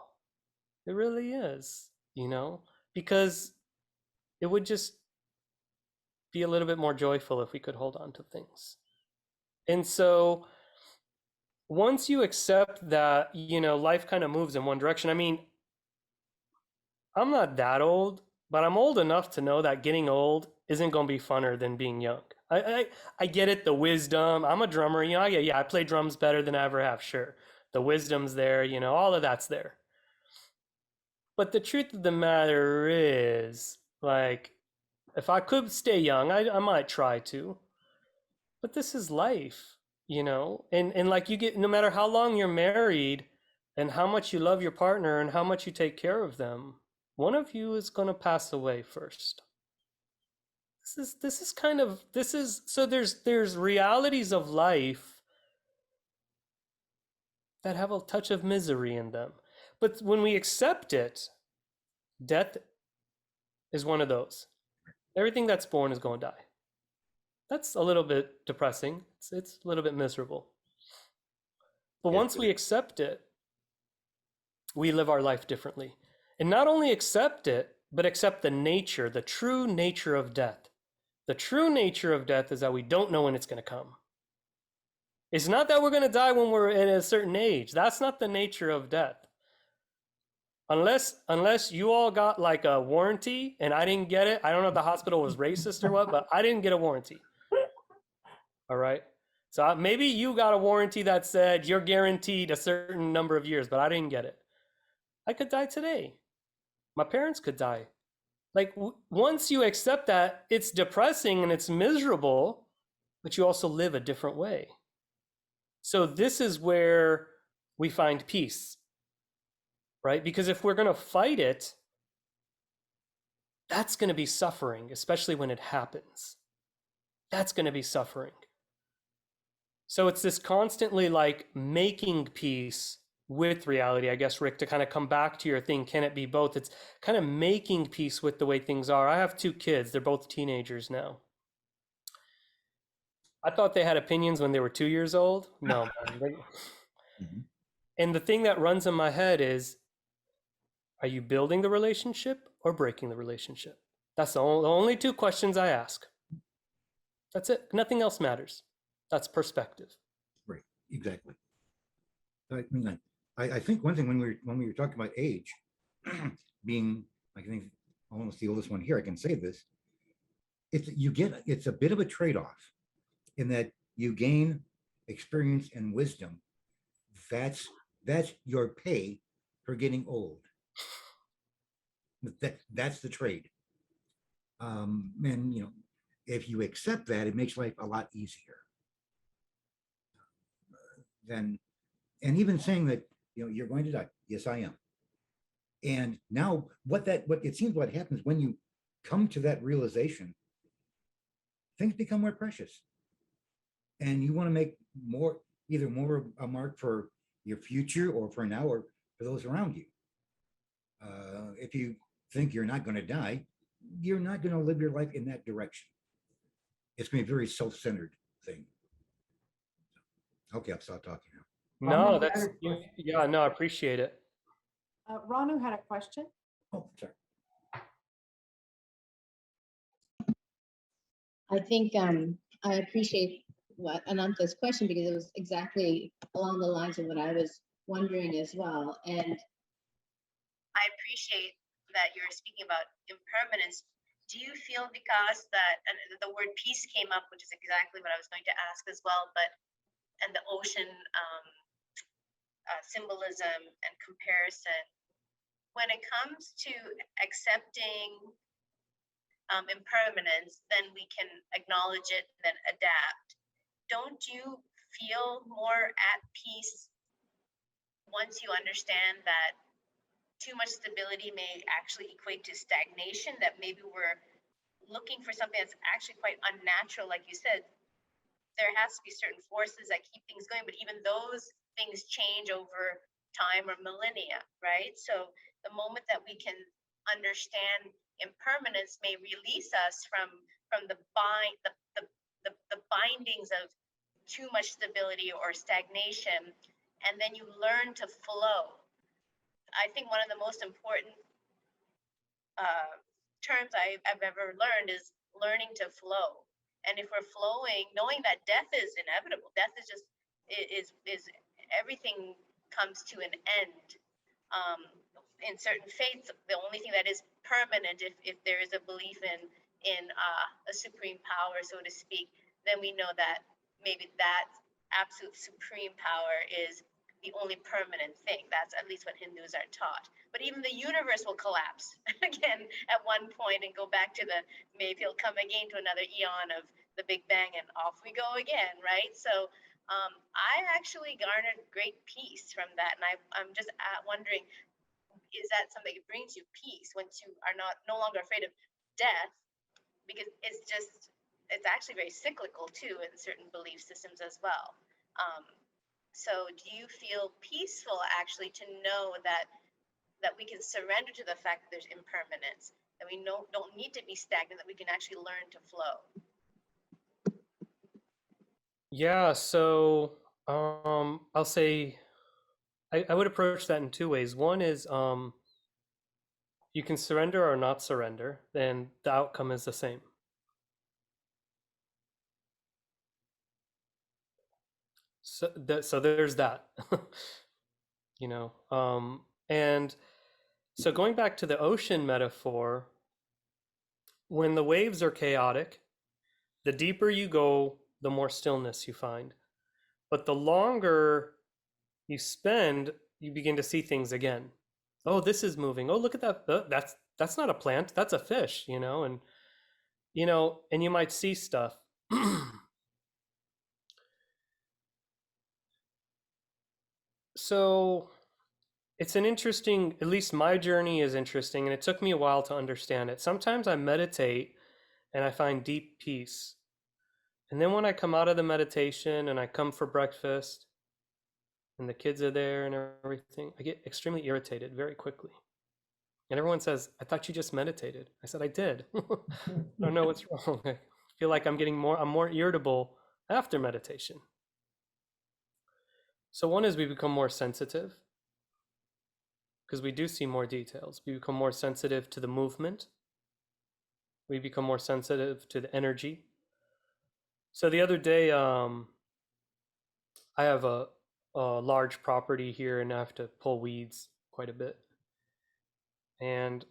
It really is, you know, because it would just be a little bit more joyful if we could hold on to things. And so once you accept that, you know, life kind of moves in one direction. I mean, I'm not that old, but I'm old enough to know that getting old isn't going to be funner than being young. I get it, the wisdom. I'm a drummer, you know, I play drums better than I ever have, sure. The wisdom's there, you know, all of that's there. But the truth of the matter is, like, if I could stay young, I might try to. But this is life, you know? And like you get, no matter how long you're married and how much you love your partner and how much you take care of them, one of you is going to pass away first. So there's realities of life that have a touch of misery in them. But when we accept it, death is one of those. Everything that's born is going to die. That's a little bit depressing. It's a little bit miserable. But once we accept it, we live our life differently. And not only accept it, but accept the nature, the true nature of death. The true nature of death is that we don't know when it's going to come. It's not that we're going to die when we're at a certain age. That's not the nature of death. Unless you all got like a warranty and I didn't get it. I don't know if the hospital was racist or what, but I didn't get a warranty. All right. So maybe you got a warranty that said you're guaranteed a certain number of years, but I didn't get it. I could die today. My parents could die. Like once you accept that, it's depressing and it's miserable, but you also live a different way. So this is where we find peace, right? Because if we're going to fight it, that's going to be suffering, especially when it happens. That's going to be suffering. So it's this constantly like making peace with reality, I guess, Rick, to kind of come back to your thing, can it be both? It's kind of making peace with the way things are. I have 2 kids. They're both teenagers now. I thought they had opinions when they were 2 years old. No, man. Mhm. And the thing that runs in my head is, are you building the relationship or breaking the relationship? That's the only 2 questions I ask. That's it. Nothing else matters. That's perspective. Right, exactly. I mean, I think one thing when we were talking about age, being, I think almost the oldest one here, I can say this. It's a bit of a trade-off in that you gain experience and wisdom. That's your pay for getting old. That's the trade. And if you accept that, it makes life a lot easier. Than and even saying that you're going to die. Yes, I am. And now what it seems what happens when you come to that realization, things become more precious. And you want to make either more a mark for your future or for now or for those around you. If you think you're not going to die, you're not going to live your life in that direction. It's going to be a very self-centered thing. Okay, I'll stop talking now. No, Ranu, that's, yeah, no, I appreciate it. Ranu had a question. Oh, sorry. I think I appreciate what Ananta's question because it was exactly along the lines of what I was wondering as well. And I appreciate that you're speaking about impermanence. Do you feel, Vikas, that and the word peace came up, which is exactly what I was going to ask as well, and the ocean symbolism and comparison. When it comes to accepting impermanence, then we can acknowledge it and then adapt. Don't you feel more at peace once you understand that too much stability may actually equate to stagnation, that maybe we're looking for something that's actually quite unnatural? Like you said, there has to be certain forces that keep things going, but even those things change over time or millennia, right? So the moment that we can understand impermanence may release us from the bindings of too much stability or stagnation, and then you learn to flow. I think one of the most important terms I've ever learned is learning to flow. And if we're flowing, knowing that death is inevitable, death is just is everything comes to an end. In certain faiths, the only thing that is permanent, if there is a belief in a supreme power, so to speak, then we know that maybe that absolute supreme power is the only permanent thing. That's at least what Hindus are taught. But even the universe will collapse again at one point and go back to maybe it'll come again to another eon of the Big Bang and off we go again, right? So I actually garnered great peace from that. And I'm just wondering, is that something that brings you peace once you are no longer afraid of death? Because it's actually very cyclical too in certain belief systems as well. So do you feel peaceful actually to know that we can surrender to the fact that there's impermanence, that we don't need to be stagnant, that we can actually learn to flow? Yeah, so I'll say I would approach that in 2 ways. One is you can surrender or not surrender, then the outcome is the same. So there's that. And so going back to the ocean metaphor, when the waves are chaotic, the deeper you go, the more stillness you find. But the longer you spend, you begin to see things again. Oh, this is moving. Oh, look at that. That's not a plant. That's a fish, and you might see stuff. So it's an interesting, at least my journey is interesting, and it took me a while to understand it. Sometimes I meditate and I find deep peace. And then when I come out of the meditation and I come for breakfast and the kids are there and everything, I get extremely irritated very quickly. And everyone says, I thought you just meditated. I said, I did. I don't know what's wrong. I feel like I'm more irritable after meditation. So one is we become more sensitive because we do see more details. We become more sensitive to the movement. We become more sensitive to the energy. So the other day, I have a large property here and I have to pull weeds quite a bit. And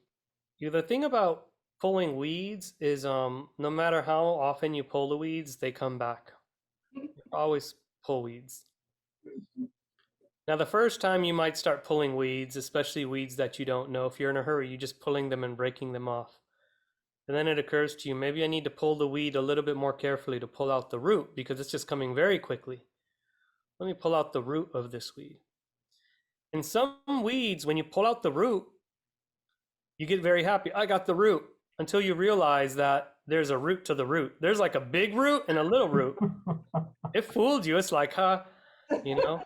the thing about pulling weeds is no matter how often you pull the weeds, they come back. You always pull weeds. Now, the first time you might start pulling weeds, especially weeds that you don't know, if you're in a hurry, you're just pulling them and breaking them off. And then it occurs to you, maybe I need to pull the weed a little bit more carefully to pull out the root because it's just coming very quickly. Let me pull out the root of this weed. In some weeds, when you pull out the root, you get very happy. I got the root, until you realize that there's a root to the root. There's like a big root and a little root. It fooled you. It's like, huh, you know?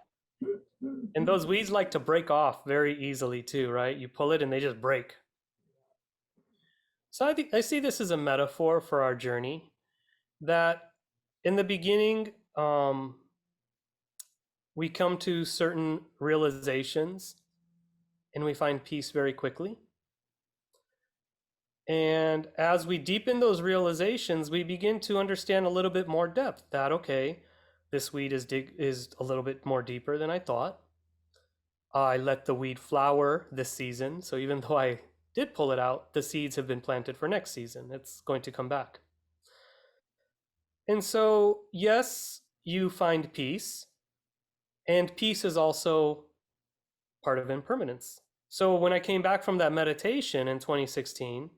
And those weeds like to break off very easily too, right? You pull it and they just break. So I see this as a metaphor for our journey, that in the beginning, we come to certain realizations and we find peace very quickly. And as we deepen those realizations, we begin to understand a little bit more depth that, okay, this weed is a little bit more deeper than I thought. I let the weed flower this season. So even though I did pull it out, the seeds have been planted for next season. It's going to come back. And so, yes, you find peace. And peace is also part of impermanence. So when I came back from that meditation in 2016,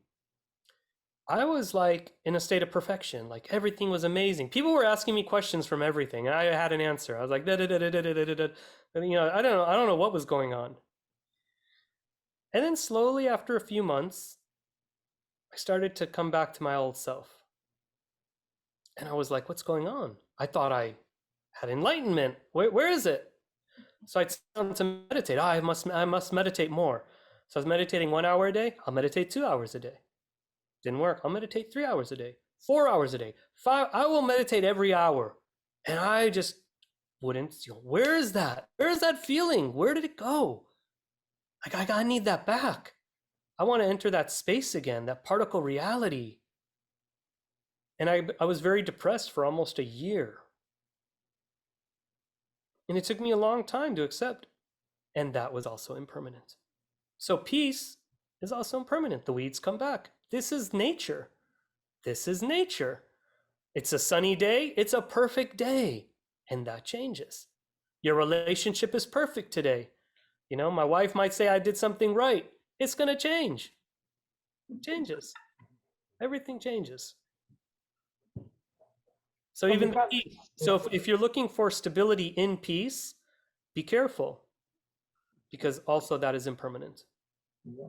I was like in a state of perfection. Like everything was amazing. People were asking me questions from everything, and I had an answer. I was like, da da da da da da da da. You know, I don't know what was going on. And then slowly, after a few months, I started to come back to my old self. And I was like, what's going on? I thought I had enlightenment. Where is it? So I started to meditate. I must meditate more. So I was meditating 1 hour a day. I'll meditate 2 hours a day. Didn't work. I'll meditate 3 hours a day, 4 hours a day, 5. I will meditate every hour. And I just wouldn't, where is that? Where is that feeling? Where did it go? Like, I need that back. I want to enter that space again, that particle reality. And I was very depressed for almost a year. And it took me a long time to accept. And that was also impermanent. So peace is also impermanent. The weeds come back. This is nature. This is nature. It's a sunny day. It's a perfect day. And that changes. Your relationship is perfect today. You know, my wife might say I did something right. It's going to change. It changes. Everything changes. So even the peace. So if you're looking for stability in peace, be careful, because also that is impermanent. Yeah.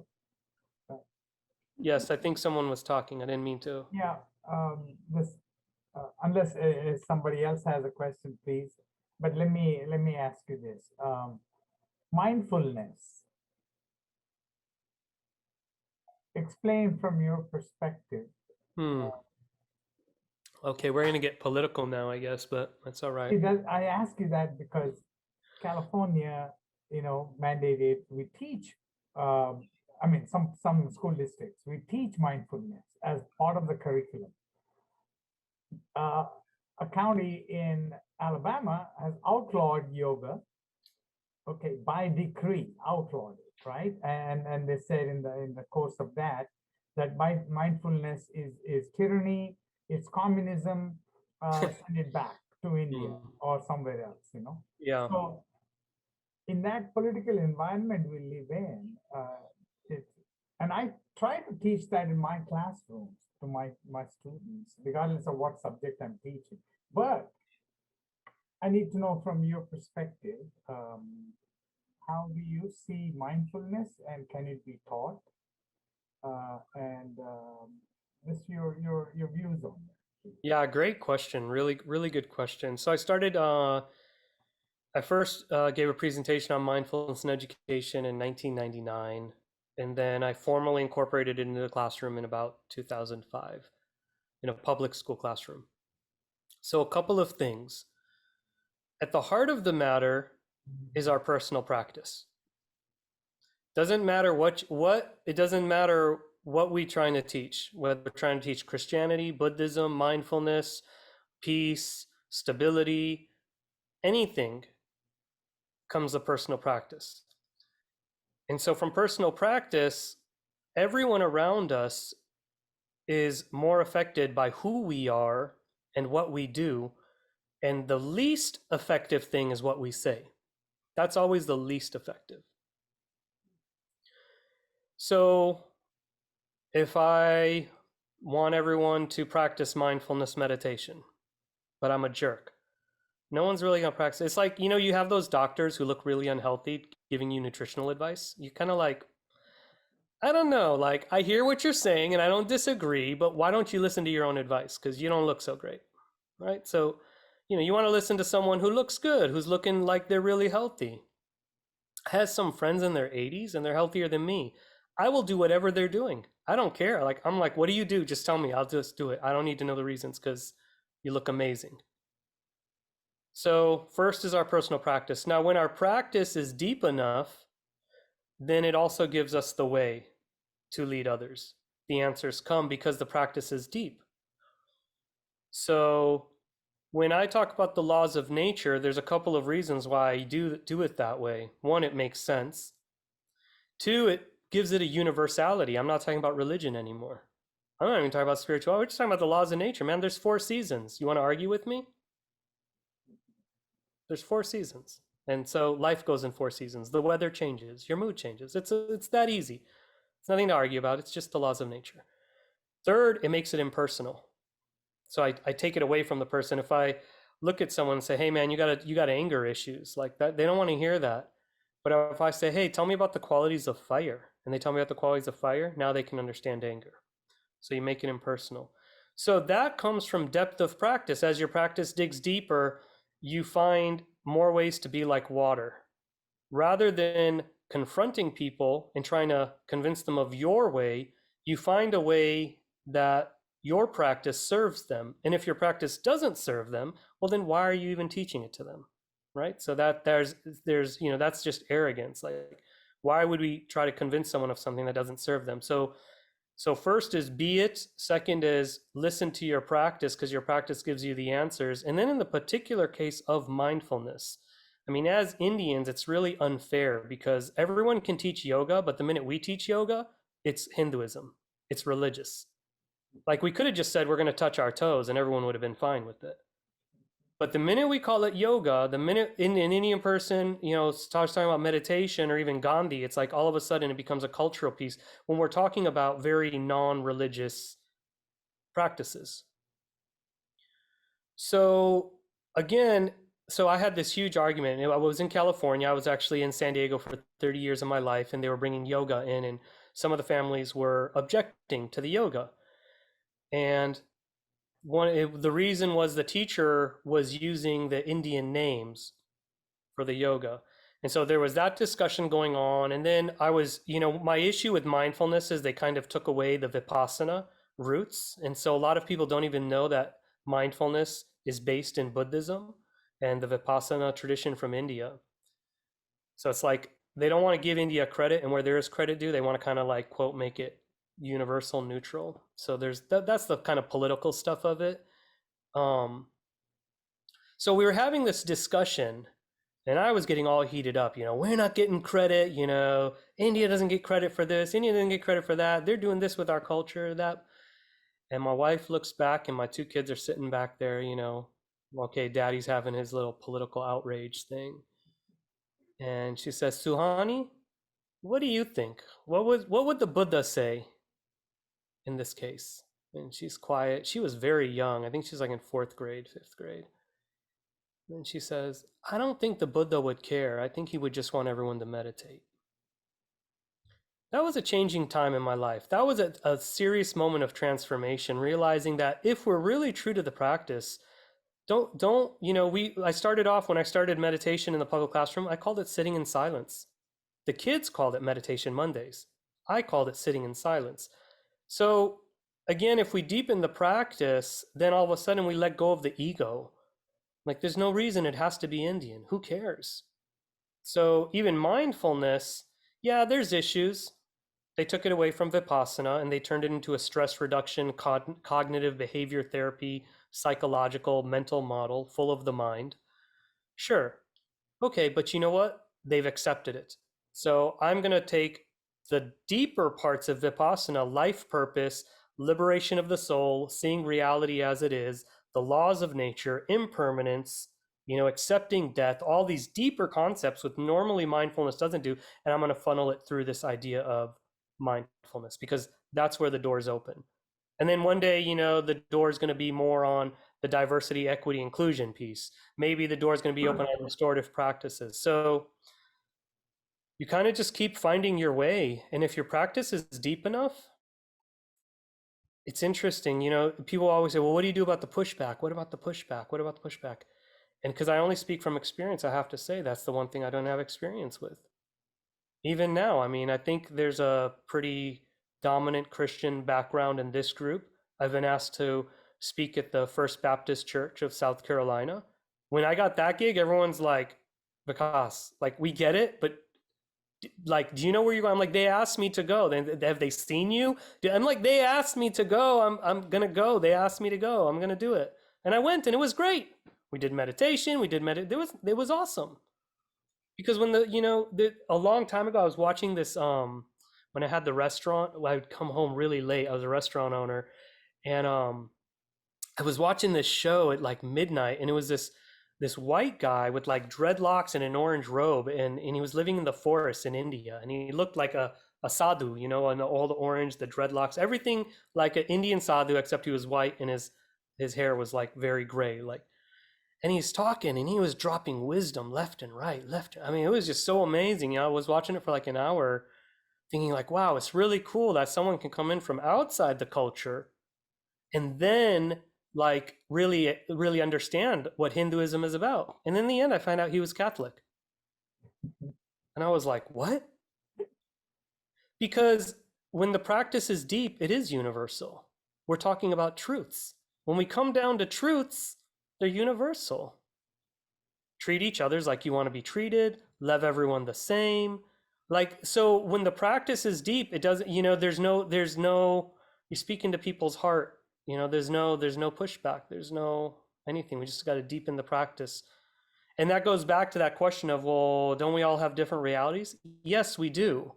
Yes, I think someone was talking. I didn't mean to. Yeah. Unless somebody else has a question, please. But let me ask you this: mindfulness. Explain from your perspective. Okay, we're gonna get political now, I guess, but that's all right. I ask you that because California, mandated we teach. I mean, some school districts we teach mindfulness as part of the curriculum. A county in Alabama has outlawed yoga. Okay, by decree, outlawed it, right? And they said in the course of that mindfulness is tyranny. It's communism, send it back to India or somewhere else, Yeah. So in that political environment we live in, and I try to teach that in my classrooms to my students, regardless of what subject I'm teaching. But I need to know from your perspective, how do you see mindfulness and can it be taught? Just your views on that. Yeah, great question. Really, really good question. So I started I first gave a presentation on mindfulness and education in 1999, and then I formally incorporated it into the classroom in about 2005 in a public school classroom. So a couple of things. At the heart of the matter is our personal practice. Doesn't matter it doesn't matter what we're trying to teach, whether we're trying to teach Christianity, Buddhism, mindfulness, peace, stability, anything comes a personal practice. And so from personal practice, everyone around us is more affected by who we are and what we do. And the least effective thing is what we say. That's always the least effective. So if I want everyone to practice mindfulness meditation, but I'm a jerk, no one's really gonna practice. It's like, you have those doctors who look really unhealthy giving you nutritional advice. You kind of like, I don't know, like, I hear what you're saying and I don't disagree, but why don't you listen to your own advice? Because you don't look so great, right? So, you want to listen to someone who looks good, who's looking like they're really healthy, has some friends in their 80s and they're healthier than me. I will do whatever they're doing. I don't care. Like, I'm like, what do you do? Just tell me. I'll just do it. I don't need to know the reasons because you look amazing. So first is our personal practice. Now, when our practice is deep enough, then it also gives us the way to lead others. The answers come because the practice is deep. So when I talk about the laws of nature, there's a couple of reasons why I do it that way. One, it makes sense. Two, it gives it a universality. I'm not talking about religion anymore. I'm not even talking about spirituality. We're just talking about the laws of nature, man. There's 4 seasons. You want to argue with me? There's 4 seasons. And so life goes in 4 seasons. The weather changes, your mood changes. It's that easy. It's nothing to argue about. It's just the laws of nature. Third, it makes it impersonal. So I take it away from the person. If I look at someone and say, hey man, you got anger issues like that, they don't want to hear that. But if I say, hey, tell me about the qualities of fire, and they tell me about the qualities of fire, now they can understand anger. So you make it impersonal. So that comes from depth of practice. As your practice digs deeper, you find more ways to be like water. Rather than confronting people and trying to convince them of your way, you find a way that your practice serves them. And if your practice doesn't serve them, well, then why are you even teaching it to them? Right? So that there's that's just arrogance. Like, why would we try to convince someone of something that doesn't serve them? So first is be it. Second is listen to your practice, because your practice gives you the answers. And then in the particular case of mindfulness, I mean, as Indians, it's really unfair because everyone can teach yoga, but the minute we teach yoga, it's Hinduism. It's religious. Like, we could have just said we're going to touch our toes and everyone would have been fine with it. But the minute we call it yoga, the minute an Indian person, starts talking about meditation or even Gandhi, it's like all of a sudden it becomes a cultural piece when we're talking about very non-religious practices. So again, I had this huge argument. I was in California. I was actually in San Diego for 30 years of my life, and they were bringing yoga in, and some of the families were objecting to the yoga. And the reason was the teacher was using the Indian names for the yoga. And so there was that discussion going on. And then I was, my issue with mindfulness is they kind of took away the Vipassana roots. And so a lot of people don't even know that mindfulness is based in Buddhism and the Vipassana tradition from India. So it's like they don't want to give India credit, and where there is credit due, they want to kind of like, quote, make it universal neutral. So there's that's the kind of political stuff of it. So we were having this discussion and I was getting all heated up, we're not getting credit, India doesn't get credit for this, India doesn't get credit for that, they're doing this with our culture, that. And my wife looks back and my 2 kids are sitting back there, okay, daddy's having his little political outrage thing. And she says, Suhani, what do you think? What would the Buddha say in this case? And she's quiet. She was very young. I think she's like in 4th grade, 5th grade. And she says, I don't think the Buddha would care. I think he would just want everyone to meditate. That was a changing time in my life. That was a serious moment of transformation, realizing that if we're really true to the practice, don't, I started off when I started meditation in the public classroom, I called it sitting in silence. The kids called it Meditation Mondays. I called it sitting in silence. So again, if we deepen the practice, then all of a sudden we let go of the ego. Like there's no reason it has to be Indian. Who cares? So even mindfulness, yeah, there's issues. They took it away from Vipassana and they turned it into a stress reduction, cognitive behavior therapy, psychological, mental model full of the mind. Sure. Okay, but you know what? They've accepted it. So I'm going to take the deeper parts of Vipassana, life purpose, liberation of the soul, seeing reality as it is, the laws of nature, impermanence, accepting death, all these deeper concepts which normally mindfulness doesn't do. And I'm going to funnel it through this idea of mindfulness because that's where the doors open. And then one day, the door is going to be more on the diversity, equity, inclusion piece. Maybe the door is going to be open on restorative practices. So you kind of just keep finding your way. And if your practice is deep enough, it's interesting. People always say, well, what do you do about the pushback? What about the pushback? What about the pushback? And because I only speak from experience, I have to say that's the one thing I don't have experience with. Even now, I think there's a pretty dominant Christian background in this group. I've been asked to speak at the First Baptist Church of South Carolina. When I got that gig, everyone's like, Vikas, like, we get it, but like, do you know where you're going? I'm like, they asked me to go. Have they seen you? I'm like, they asked me to go. I'm going to go. They asked me to go. I'm going to do it. And I went and it was great. We did meditation. It was awesome. Because when a long time ago, I was watching this, when I had the restaurant, I would come home really late. I was a restaurant owner and, I was watching this show at like midnight and it was this white guy with like dreadlocks and an orange robe. And he was living in the forest in India and he looked like a sadhu, and all the orange, the dreadlocks, everything like an Indian sadhu, except he was white and his hair was like very gray, like. And he's talking and he was dropping wisdom left and right, it was just so amazing. I was watching it for like an hour thinking like, wow, it's really cool that someone can come in from outside the culture and then like really, really understand what Hinduism is about. And in the end, I find out he was Catholic. And I was like, what? Because when the practice is deep, it is universal. We're talking about truths. When we come down to truths, they're universal. Treat each other's like you want to be treated, love everyone the same. Like, so when the practice is deep, it doesn't, there's no, you're speaking to people's heart, there's no pushback, there's no anything. We just got to deepen the practice. And that goes back to that question of, well, don't we all have different realities? Yes, we do.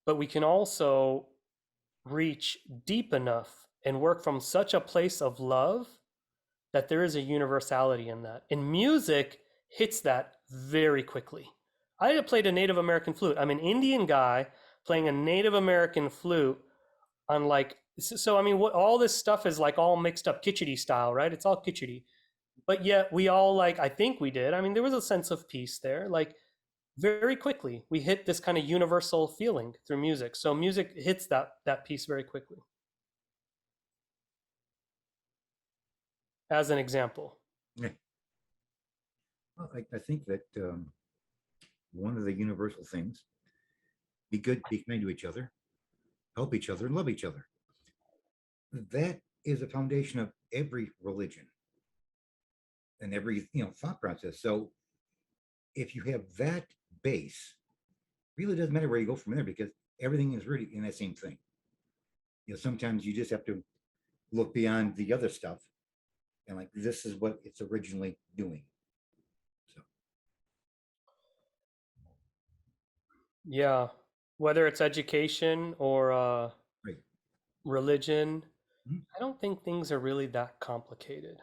But we can also reach deep enough and work from such a place of love that there is a universality in that. And music hits that very quickly. I had played a Native American flute. I'm an Indian guy playing a Native American flute on like, so what all this stuff is like all mixed up Kichiti style, right? It's all Kichiti. But yet we all like, I think we did. There was a sense of peace there. Like very quickly, we hit this kind of universal feeling through music. So music hits that piece very quickly. As an example. Yeah. Well, I think that one of the universal things, be good, be kind to each other, help each other, and love each other. That is a foundation of every religion and every thought process. So if you have that base, really doesn't matter where you go from there because everything is really in that same thing. Sometimes you just have to look beyond the other stuff and like this is what it's originally doing. So yeah, whether it's education or right. Religion, I don't think things are really that complicated.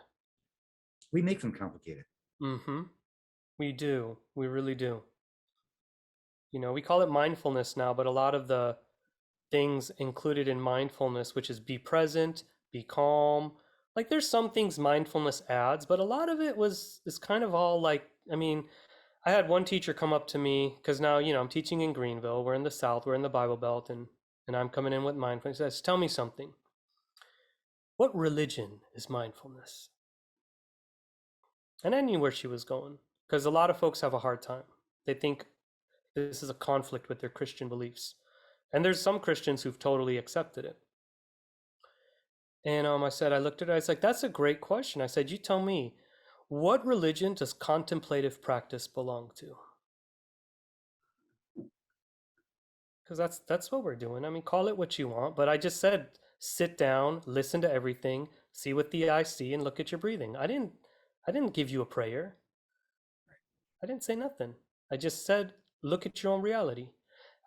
We make them complicated. We do. We really do. We call it mindfulness now, but a lot of the things included in mindfulness, which is be present, be calm. Like there's some things mindfulness adds, but a lot of it is kind of all like, I had one teacher come up to me because now, I'm teaching in Greenville. We're in the South, we're in the Bible Belt, and I'm coming in with mindfulness. He says, tell me something. What religion is mindfulness? And I knew where she was going, because a lot of folks have a hard time. They think this is a conflict with their Christian beliefs. And there's some Christians who've totally accepted it. And I looked at her, I was like, that's a great question. I said, you tell me, what religion does contemplative practice belong to? Because that's what we're doing. I mean, call it what you want, but I just said, sit down, listen to everything, see what the eyes see, and look at your breathing. I didn't give you a prayer. I didn't say nothing. I just said, look at your own reality.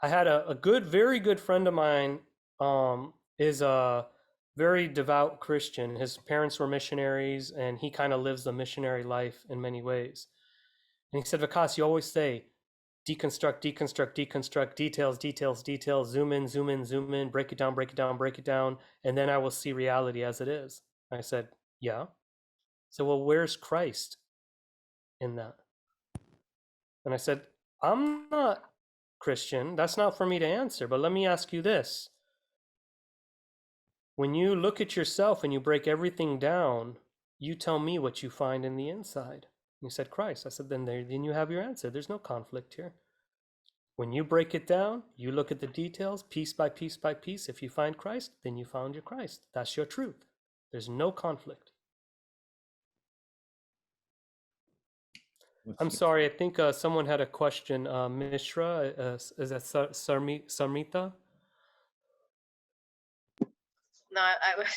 I had a good, very good friend of mine, is a very devout Christian. His parents were missionaries, and he kind of lives the missionary life in many ways. And he said, Vikas, you always say, deconstruct, deconstruct, deconstruct, details, details, details, zoom in, zoom in, zoom in, break it down, break it down, break it down, and then I will see reality as it is. I said, yeah. So, well, where's Christ in that? And I said, I'm not Christian. That's not for me to answer, but let me ask you this. When you look at yourself and you break everything down, you tell me what you find in the inside. And he said, Christ. I said, then you have your answer. There's no conflict here. When you break it down, you look at the details, piece by piece by piece. If you find Christ, then you found your Christ. That's your truth. There's no conflict. I'm sorry, I think someone had a question. Mishra, is that Sarmita? No, I was,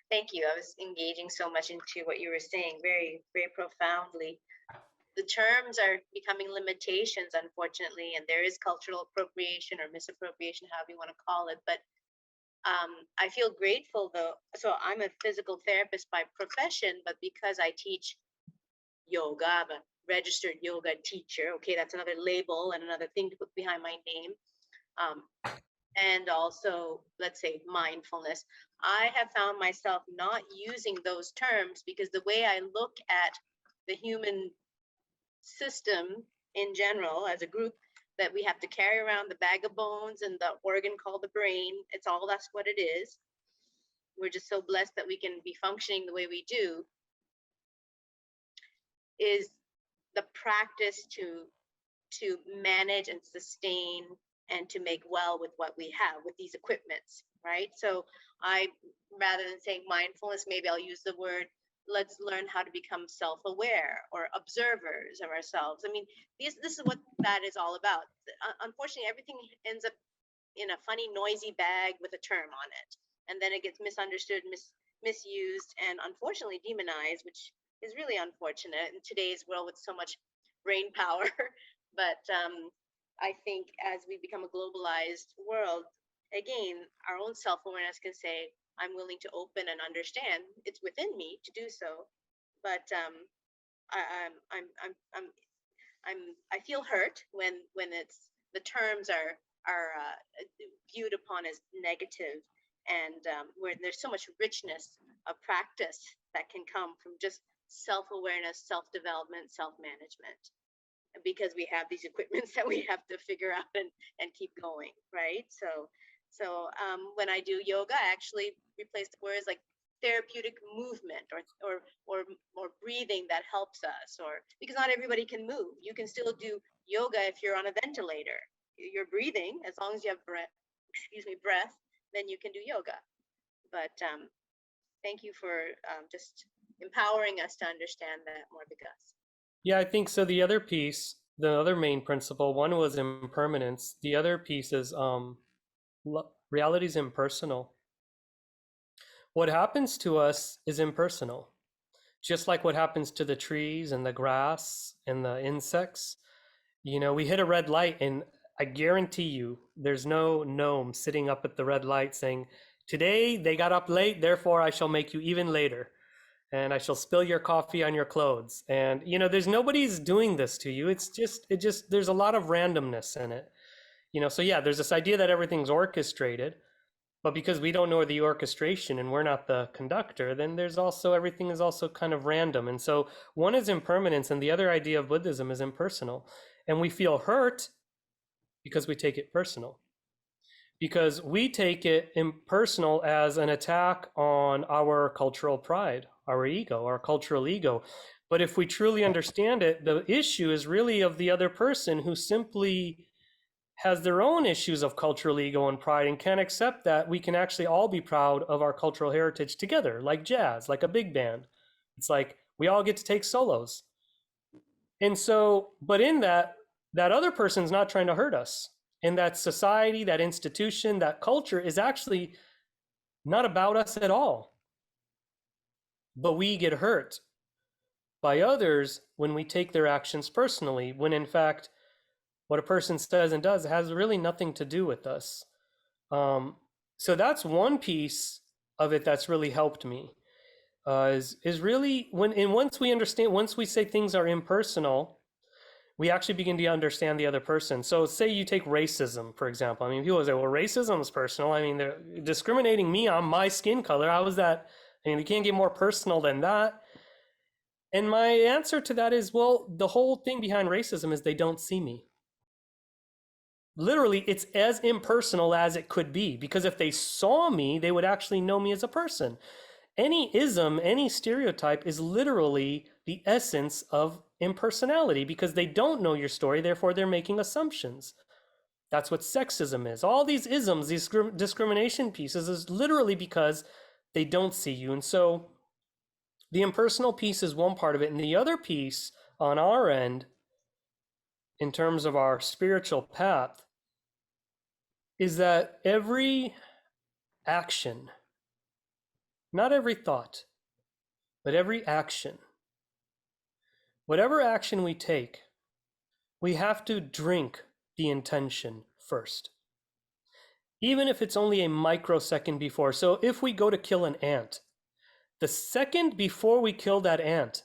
thank you. I was engaging so much into what you were saying, very, very profoundly. The terms are becoming limitations, unfortunately, and there is cultural appropriation or misappropriation, however you want to call it. But I feel grateful, though. So I'm a physical therapist by profession, but because I teach yoga, I'm a registered yoga teacher. Okay, that's another label and another thing to put behind my name. And also, let's say, mindfulness. I have found myself not using those terms because the way I look at the human system in general as a group, that we have to carry around the bag of bones and the organ called the brain, that's what it is. We're just so blessed that we can be functioning the way we do, is the practice to manage and sustain and to make well with what we have, with these equipments, right? So rather than saying mindfulness, maybe I'll use the word, let's learn how to become self-aware or observers of ourselves. I mean, this is what that is all about. Unfortunately, everything ends up in a funny, noisy bag with a term on it. And then it gets misunderstood, misused, and unfortunately demonized, which is really unfortunate in today's world with so much brain power. But I think as we become a globalized world, again, our own self-awareness can say, I'm willing to open and understand. It's within me to do so, but I feel hurt when it's the terms are viewed upon as negative, and where there's so much richness of practice that can come from just self-awareness, self-development, self-management, because we have these equipments that we have to figure out and keep going, right? So when I do yoga, I actually replace the words like therapeutic movement or breathing that helps us, or because not everybody can move. You can still do yoga if you're on a ventilator. You're breathing, as long as you have breath, then you can do yoga. But thank you for just empowering us to understand that more, Vikas. Yeah, I think so. The other piece, the other main principle, one was impermanence. The other piece is reality is impersonal. What happens to us is impersonal. Just like what happens to the trees and the grass and the insects. You know, we hit a red light, and I guarantee you there's no gnome sitting up at the red light saying, today they got up late, therefore I shall make you even later. And I shall spill your coffee on your clothes. And, you know, there's nobody's doing this to you. It just, there's a lot of randomness in it. You know, so yeah, there's this idea that everything's orchestrated, but because we don't know the orchestration and we're not the conductor, then there's also, everything is also kind of random. And so one is impermanence, and the other idea of Buddhism is impersonal. And we feel hurt because we take it personal. Because we take it impersonal as an attack on our cultural pride, our ego, our cultural ego. But if we truly understand it, the issue is really of the other person who simply has their own issues of cultural ego and pride and can't accept that we can actually all be proud of our cultural heritage together, like jazz, like a big band. It's like we all get to take solos. And so, but in that, that other person's not trying to hurt us. And that society, that institution, that culture is actually not about us at all. But we get hurt by others when we take their actions personally, when in fact, what a person says and does has really nothing to do with us. So that's one piece of it that's really helped me. Is really once we understand, once we say things are impersonal, we actually begin to understand the other person. So say you take racism, for example. I mean, people say, well, racism is personal. I mean, they're discriminating me on my skin color. How is that? I mean, you can't get more personal than that. And my answer to that is, well, the whole thing behind racism is they don't see me. Literally, it's as impersonal as it could be, because if they saw me, they would actually know me as a person. Any ism, any stereotype is literally the essence of impersonality, because they don't know your story, therefore they're making assumptions. That's what sexism is. All these isms, these discrimination pieces, is literally because they don't see you. And so the impersonal piece is one part of it. And the other piece on our end, in terms of our spiritual path, is that every action, not every thought, but every action, whatever action we take, we have to drink the intention first. Even if it's only a microsecond before. So if we go to kill an ant, the second before we kill that ant,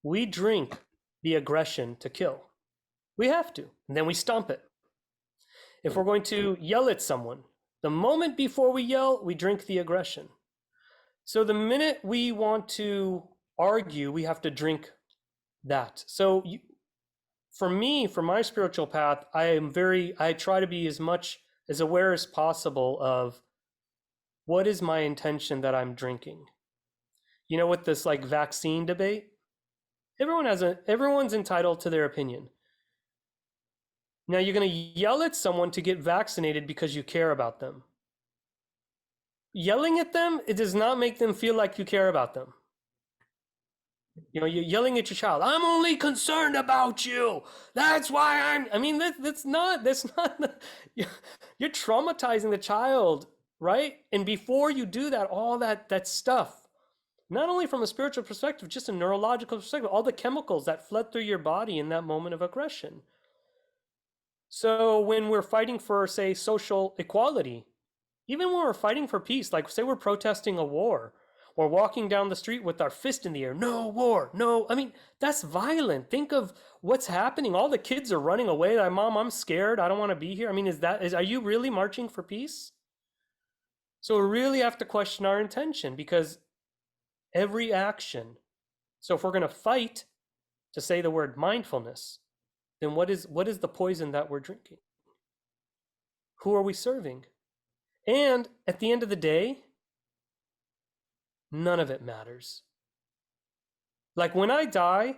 we drink the aggression to kill. We have to, and then we stomp it. If we're going to yell at someone, the moment before we yell, we drink the aggression. So the minute we want to argue, we have to drink that. So for me, for my spiritual path, I try to be as much as aware as possible of what is my intention that I'm drinking. You know, with this like vaccine debate, everyone's entitled to their opinion. Now you're going to yell at someone to get vaccinated because you care about them. Yelling at them, it does not make them feel like you care about them. You know, you're yelling at your child, I'm only concerned about you. That's why I mean, that's not, you're traumatizing the child, right? And before you do that, all that stuff, not only from a spiritual perspective, just a neurological perspective, all the chemicals that flood through your body in that moment of aggression. So when we're fighting for, say, social equality, even when we're fighting for peace, like say we're protesting a war, or walking down the street with our fist in the air, no war, no, I mean, that's violent. Think of what's happening. All the kids are running away. Like, Mom, I'm scared. I don't want to be here. I mean, are you really marching for peace? So we really have to question our intention, because every action, so if we're going to fight to say the word mindfulness, then what is the poison that we're drinking? Who are we serving? And at the end of the day, none of it matters. Like when I die,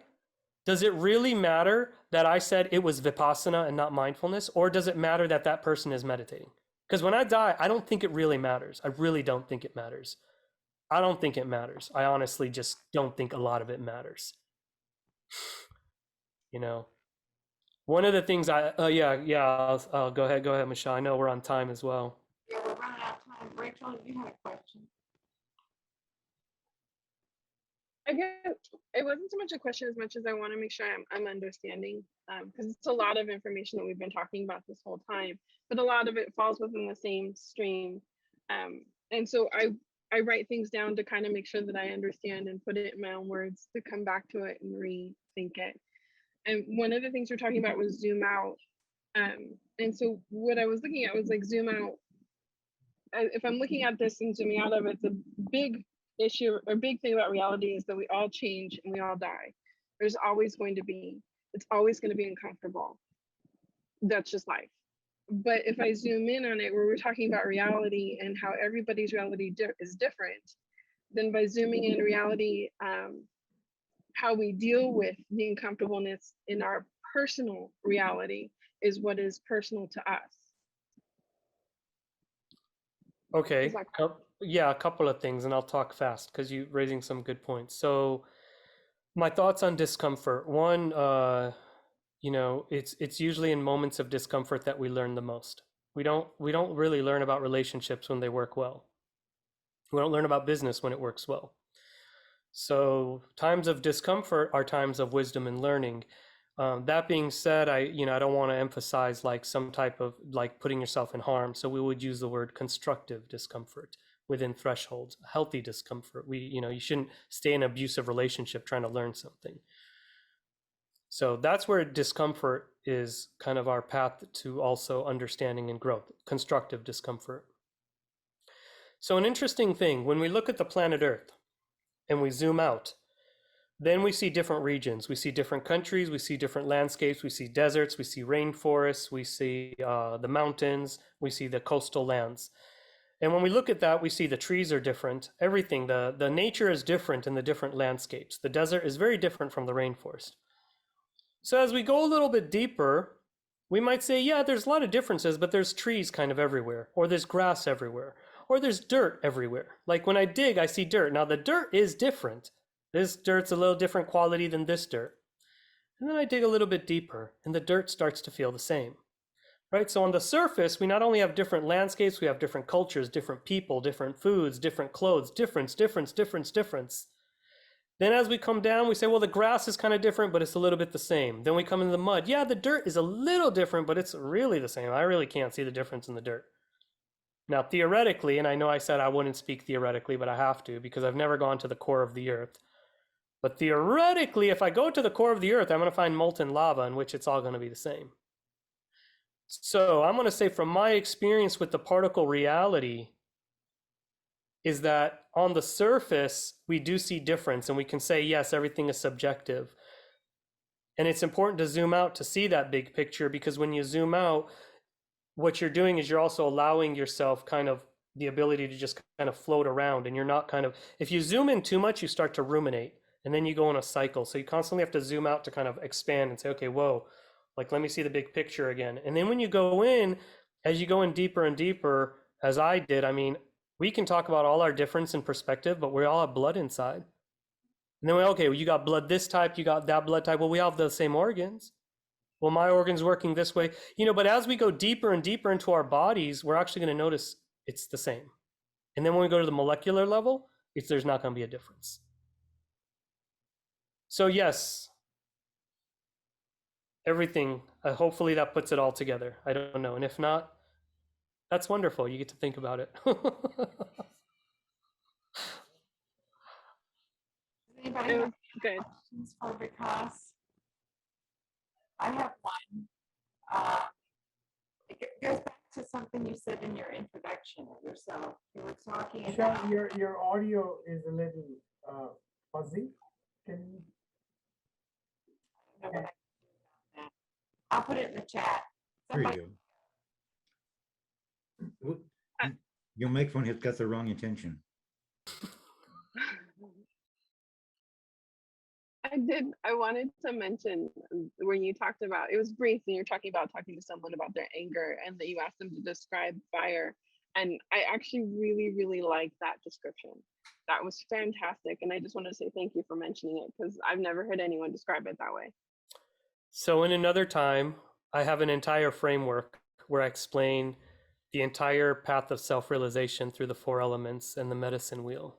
does it really matter that I said it was vipassana and not mindfulness? Or does it matter that that person is meditating? Because when I die, I don't think it really matters. I really don't think it matters. I don't think it matters. I honestly just don't think a lot of it matters. You know, one of the things I'll go ahead, Michelle. I know we're on time as well. Yeah, we're running out of time. Rachel, you had a question. I guess it wasn't so much a question as much as I want to make sure I'm understanding, because it's a lot of information that we've been talking about this whole time, but a lot of it falls within the same stream. And so I write things down to kind of make sure that I understand and put it in my own words, to come back to it and rethink it. And one of the things we're talking about was zoom out. And so what I was looking at was like zoom out. If I'm looking at this and zooming out of it, the big issue or big thing about reality is that we all change and we all die. It's always going to be uncomfortable. That's just life. But if I zoom in on it, where we're talking about reality and how everybody's reality is different, then by zooming in reality, how we deal with the uncomfortableness in our personal reality is what is personal to us. Okay. Is that Yeah, a couple of things, and I'll talk fast because you're raising some good points. So, my thoughts on discomfort. One, it's usually in moments of discomfort that we learn the most. We don't really learn about relationships when they work well. We don't learn about business when it works well. So times of discomfort are times of wisdom and learning. That being said, I don't want to emphasize like some type of like putting yourself in harm. So we would use the word constructive discomfort within thresholds, healthy discomfort. You shouldn't stay in an abusive relationship trying to learn something. So that's where discomfort is kind of our path to also understanding and growth, constructive discomfort. So an interesting thing, when we look at the planet Earth and we zoom out, then we see different regions. We see different countries, we see different landscapes, we see deserts, we see rainforests, we see the mountains, we see the coastal lands. And when we look at that, we see the trees are different, everything, the nature is different in the different landscapes. The desert is very different from the rainforest. So as we go a little bit deeper, we might say, yeah, there's a lot of differences, but there's trees kind of everywhere, or there's grass everywhere, or there's dirt everywhere. Like when I dig, I see dirt. Now the dirt is different. This dirt's a little different quality than this dirt. And then I dig a little bit deeper and the dirt starts to feel the same, right? So on the surface, we not only have different landscapes, we have different cultures, different people, different foods, different clothes, difference. Then as we come down, we say, well, the grass is kind of different, but it's a little bit the same. Then we come into the mud. Yeah, the dirt is a little different, but it's really the same. I really can't see the difference in the dirt. Now, theoretically, and I know I said I wouldn't speak theoretically, but I have to because I've never gone to the core of the earth. But theoretically, if I go to the core of the earth, I'm going to find molten lava in which it's all going to be the same. So I'm going to say from my experience with the particle reality is that on the surface, we do see difference and we can say, yes, everything is subjective. And it's important to zoom out to see that big picture because when you zoom out, what you're doing is you're also allowing yourself kind of the ability to just kind of float around and you're not kind of, if you zoom in too much, you start to ruminate and then you go in a cycle. So you constantly have to zoom out to kind of expand and say, okay, whoa, like, let me see the big picture again. And then when you go in, as you go in deeper and deeper, as I did, I mean, we can talk about all our difference in perspective, but we all have blood inside. And then okay, well, you got blood this type, you got that blood type. Well, we all have the same organs. Well, my organ's working this way, but as we go deeper and deeper into our bodies, we're actually going to notice it's the same. And then when we go to the molecular level, there's not going to be a difference. So yes, everything, hopefully that puts it all together. I don't know. And if not, that's wonderful. You get to think about it. Anybody It have was good. questions for Vikas? I have one. It goes back to something you said in your introduction of yourself. You were talking about. Michelle, your audio is a little fuzzy. Can you? I don't know what I can do about that. I'll put it in the chat. There you Somebody- go. Your microphone has got the wrong intention. I wanted to mention when you talked about, it was brief, and you're talking about talking to someone about their anger and that you asked them to describe fire. And I actually really, really like that description. That was fantastic. And I just want to say thank you for mentioning it because I've never heard anyone describe it that way. So in another time, I have an entire framework where I explain the entire path of self-realization through the 4 elements and the medicine wheel.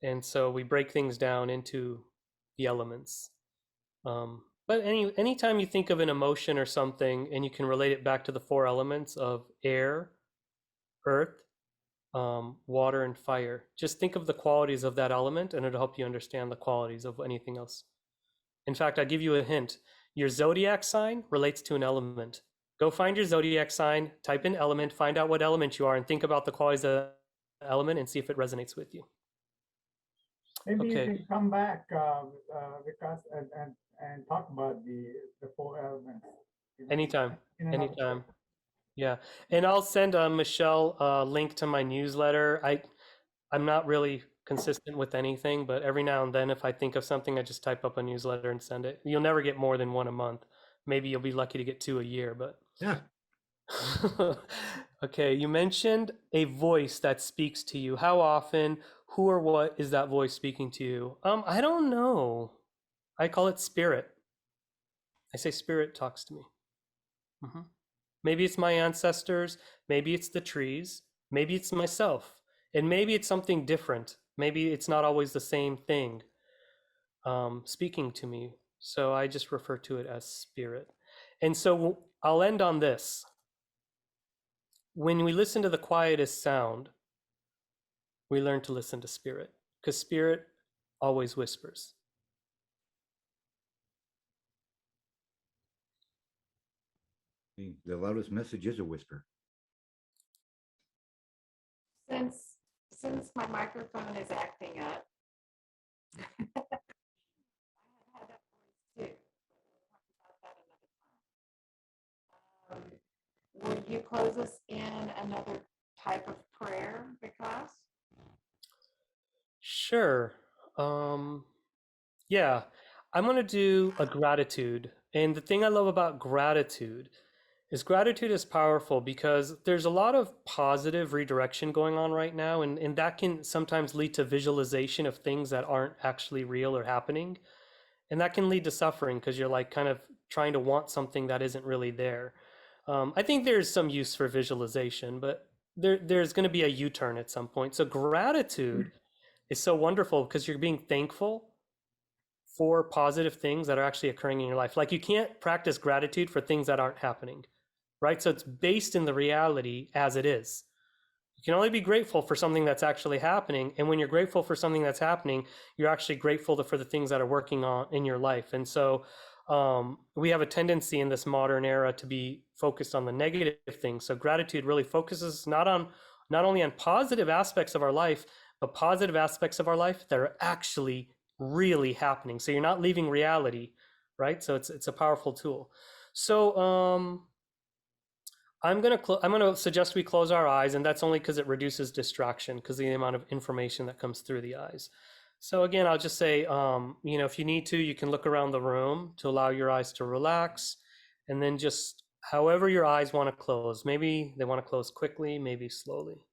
And so we break things down into the elements. But anytime you think of an emotion or something and you can relate it back to the 4 elements of air, earth, water, and fire, just think of the qualities of that element and it'll help you understand the qualities of anything else. In fact, I'll give you a hint. Your zodiac sign relates to an element. Go find your zodiac sign, type in element, find out what element you are, and think about the qualities of the element and see if it resonates with you. Maybe Okay. you can come back, Vikas, and talk about the 4 elements. Anytime, in another anytime. show. Yeah, and I'll send Michelle a link to my newsletter. I'm not really consistent with anything, but every now and then, if I think of something, I just type up a newsletter and send it. You'll never get more than one a month. Maybe you'll be lucky to get 2 a year, but Yeah. okay, you mentioned a voice that speaks to you. How often, who or what is that voice speaking to you? I don't know. I call it spirit. I say spirit talks to me. Mhm. Maybe it's my ancestors, maybe it's the trees, maybe it's myself, and maybe it's something different. Maybe it's not always the same thing speaking to me. So I just refer to it as spirit. And so I'll end on this. When we listen to the quietest sound, we learn to listen to spirit, because spirit always whispers. The loudest message is a whisper. Since my microphone is acting up, I had that voice too. We'll talk about that another time. Will you close us in another type of prayer, Vikas? Sure. Yeah, I'm going to do a gratitude. And the thing I love about gratitude is powerful because there's a lot of positive redirection going on right now. And that can sometimes lead to visualization of things that aren't actually real or happening. And that can lead to suffering because you're like kind of trying to want something that isn't really there. I think there's some use for visualization, but there's going to be a U-turn at some point. So gratitude is so wonderful because you're being thankful for positive things that are actually occurring in your life. Like you can't practice gratitude for things that aren't happening, right? So it's based in the reality as it is. You can only be grateful for something that's actually happening. And when you're grateful for something that's happening, you're actually grateful for the things that are working on in your life. And so we have a tendency in this modern era to be focused on the negative things. So gratitude really focuses not only on positive aspects of our life, but positive aspects of our life that are actually really happening. So you're not leaving reality, right? So it's a powerful tool. So I'm gonna suggest we close our eyes, and that's only because it reduces distraction because the amount of information that comes through the eyes. So again, I'll just say, if you need to, you can look around the room to allow your eyes to relax, and then just however your eyes want to close. Maybe they want to close quickly, maybe slowly.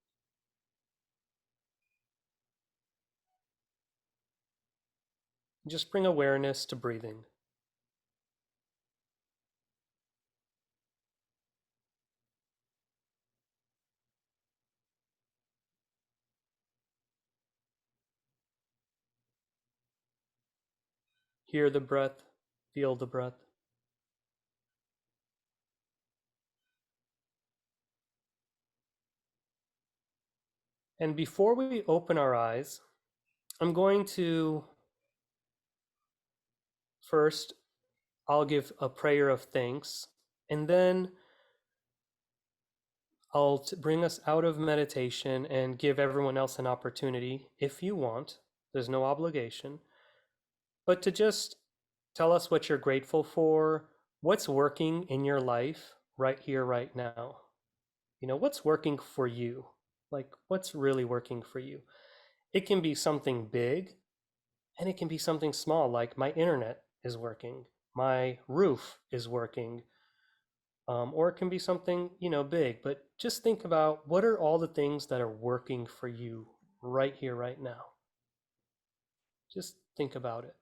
Just bring awareness to breathing. Hear the breath, feel the breath. And before we open our eyes, I'm going to first, I'll give a prayer of thanks, and then I'll bring us out of meditation and give everyone else an opportunity, if you want, there's no obligation, but to just tell us what you're grateful for, what's working in your life right here, right now. What's working for you? Like, what's really working for you? It can be something big, and it can be something small, like my internet is working, my roof is working, or it can be something, big. But just think about what are all the things that are working for you right here, right now. Just think about it.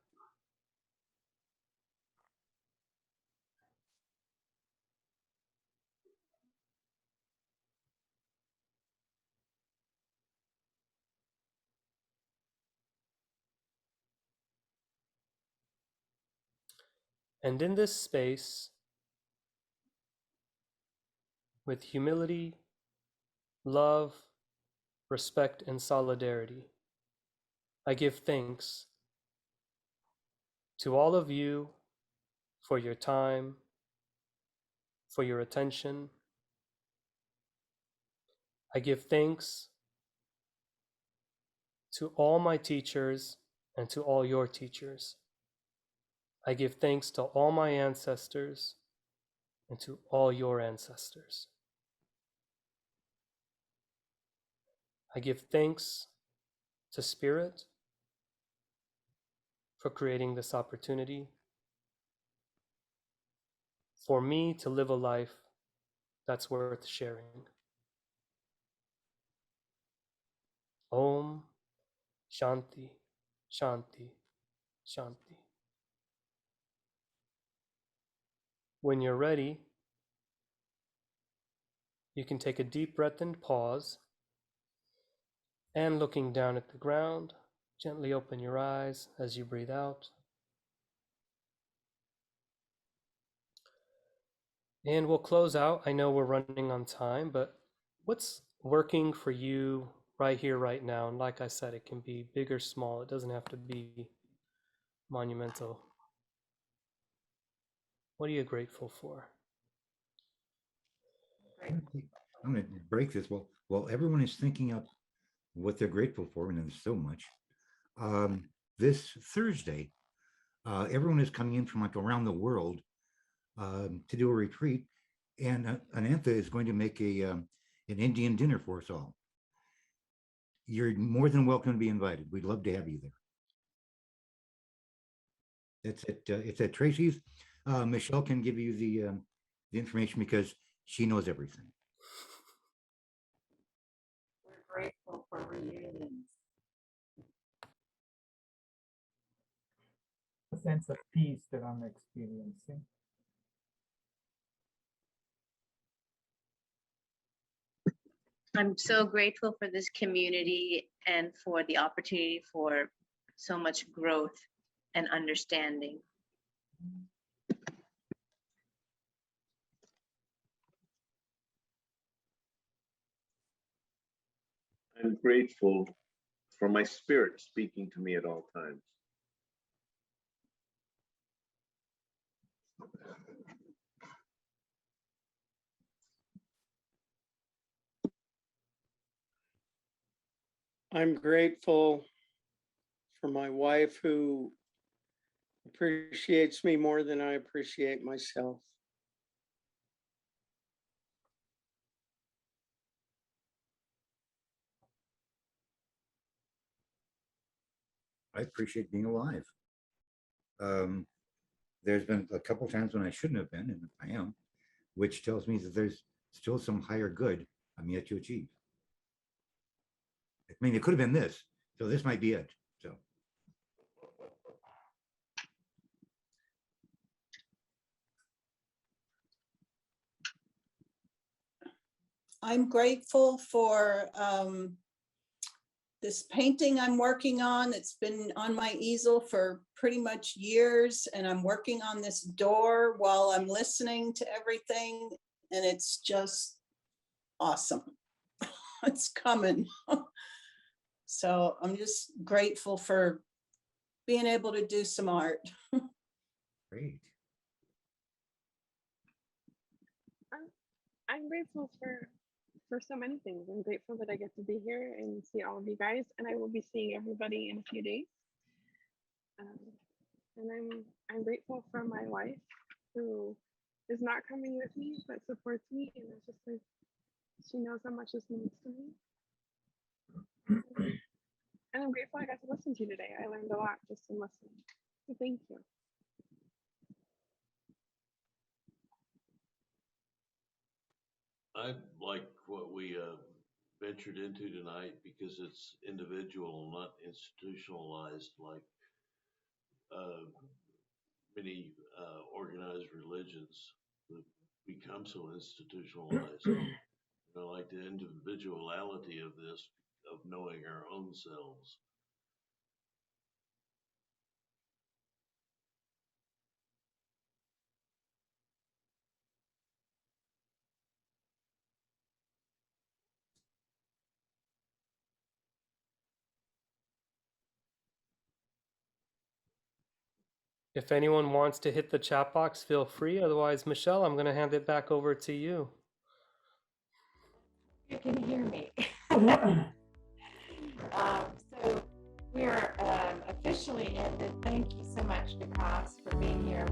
And in this space, with humility, love, respect, and solidarity, I give thanks to all of you for your time, for your attention. I give thanks to all my teachers and to all your teachers. I give thanks to all my ancestors and to all your ancestors. I give thanks to Spirit for creating this opportunity for me to live a life that's worth sharing. Om Shanti, Shanti, Shanti. When you're ready, you can take a deep breath and pause, and looking down at the ground, gently open your eyes as you breathe out. And we'll close out. I know we're running on time, but what's working for you right here, right now? And like I said, it can be big or small. It doesn't have to be monumental. What are you grateful for? I'm going to break this. Well, everyone is thinking up what they're grateful for, and there's so much. This Thursday, everyone is coming in from like around the world to do a retreat, and Anantha is going to make an Indian dinner for us all. You're more than welcome to be invited. We'd love to have you there. It's at Tracy's. Michelle can give you the information because she knows everything. We're grateful for reunions. A sense of peace that I'm experiencing. I'm so grateful for this community and for the opportunity for so much growth and understanding. I'm grateful for my spirit speaking to me at all times. I'm grateful for my wife who appreciates me more than I appreciate myself. I appreciate being alive. There's been a couple times when I shouldn't have been, and I am, which tells me that there's still some higher good I'm yet to achieve. I mean, it could have been this, so this might be it. So I'm grateful for this painting I'm working on. It's been on my easel for pretty much years, and I'm working on this door while I'm listening to everything, and it's just awesome. It's coming. So I'm just grateful for being able to do some art. great. I'm grateful for so many things. I'm grateful that I get to be here and see all of you guys, and I will be seeing everybody in a few days. And I'm grateful for my wife, who is not coming with me but supports me, and it's just like she knows how much this means to me. And I'm grateful I got to listen to you today. I learned a lot just in listening. So thank you. I like what we ventured into tonight because it's individual, not institutionalized like many organized religions that become so institutionalized. I like the individuality of this, of knowing our own selves. If anyone wants to hit the chat box, feel free. Otherwise, Michelle, I'm going to hand it back over to you. You can hear me. So we are officially ended. Thank you so much, Vikas, for being here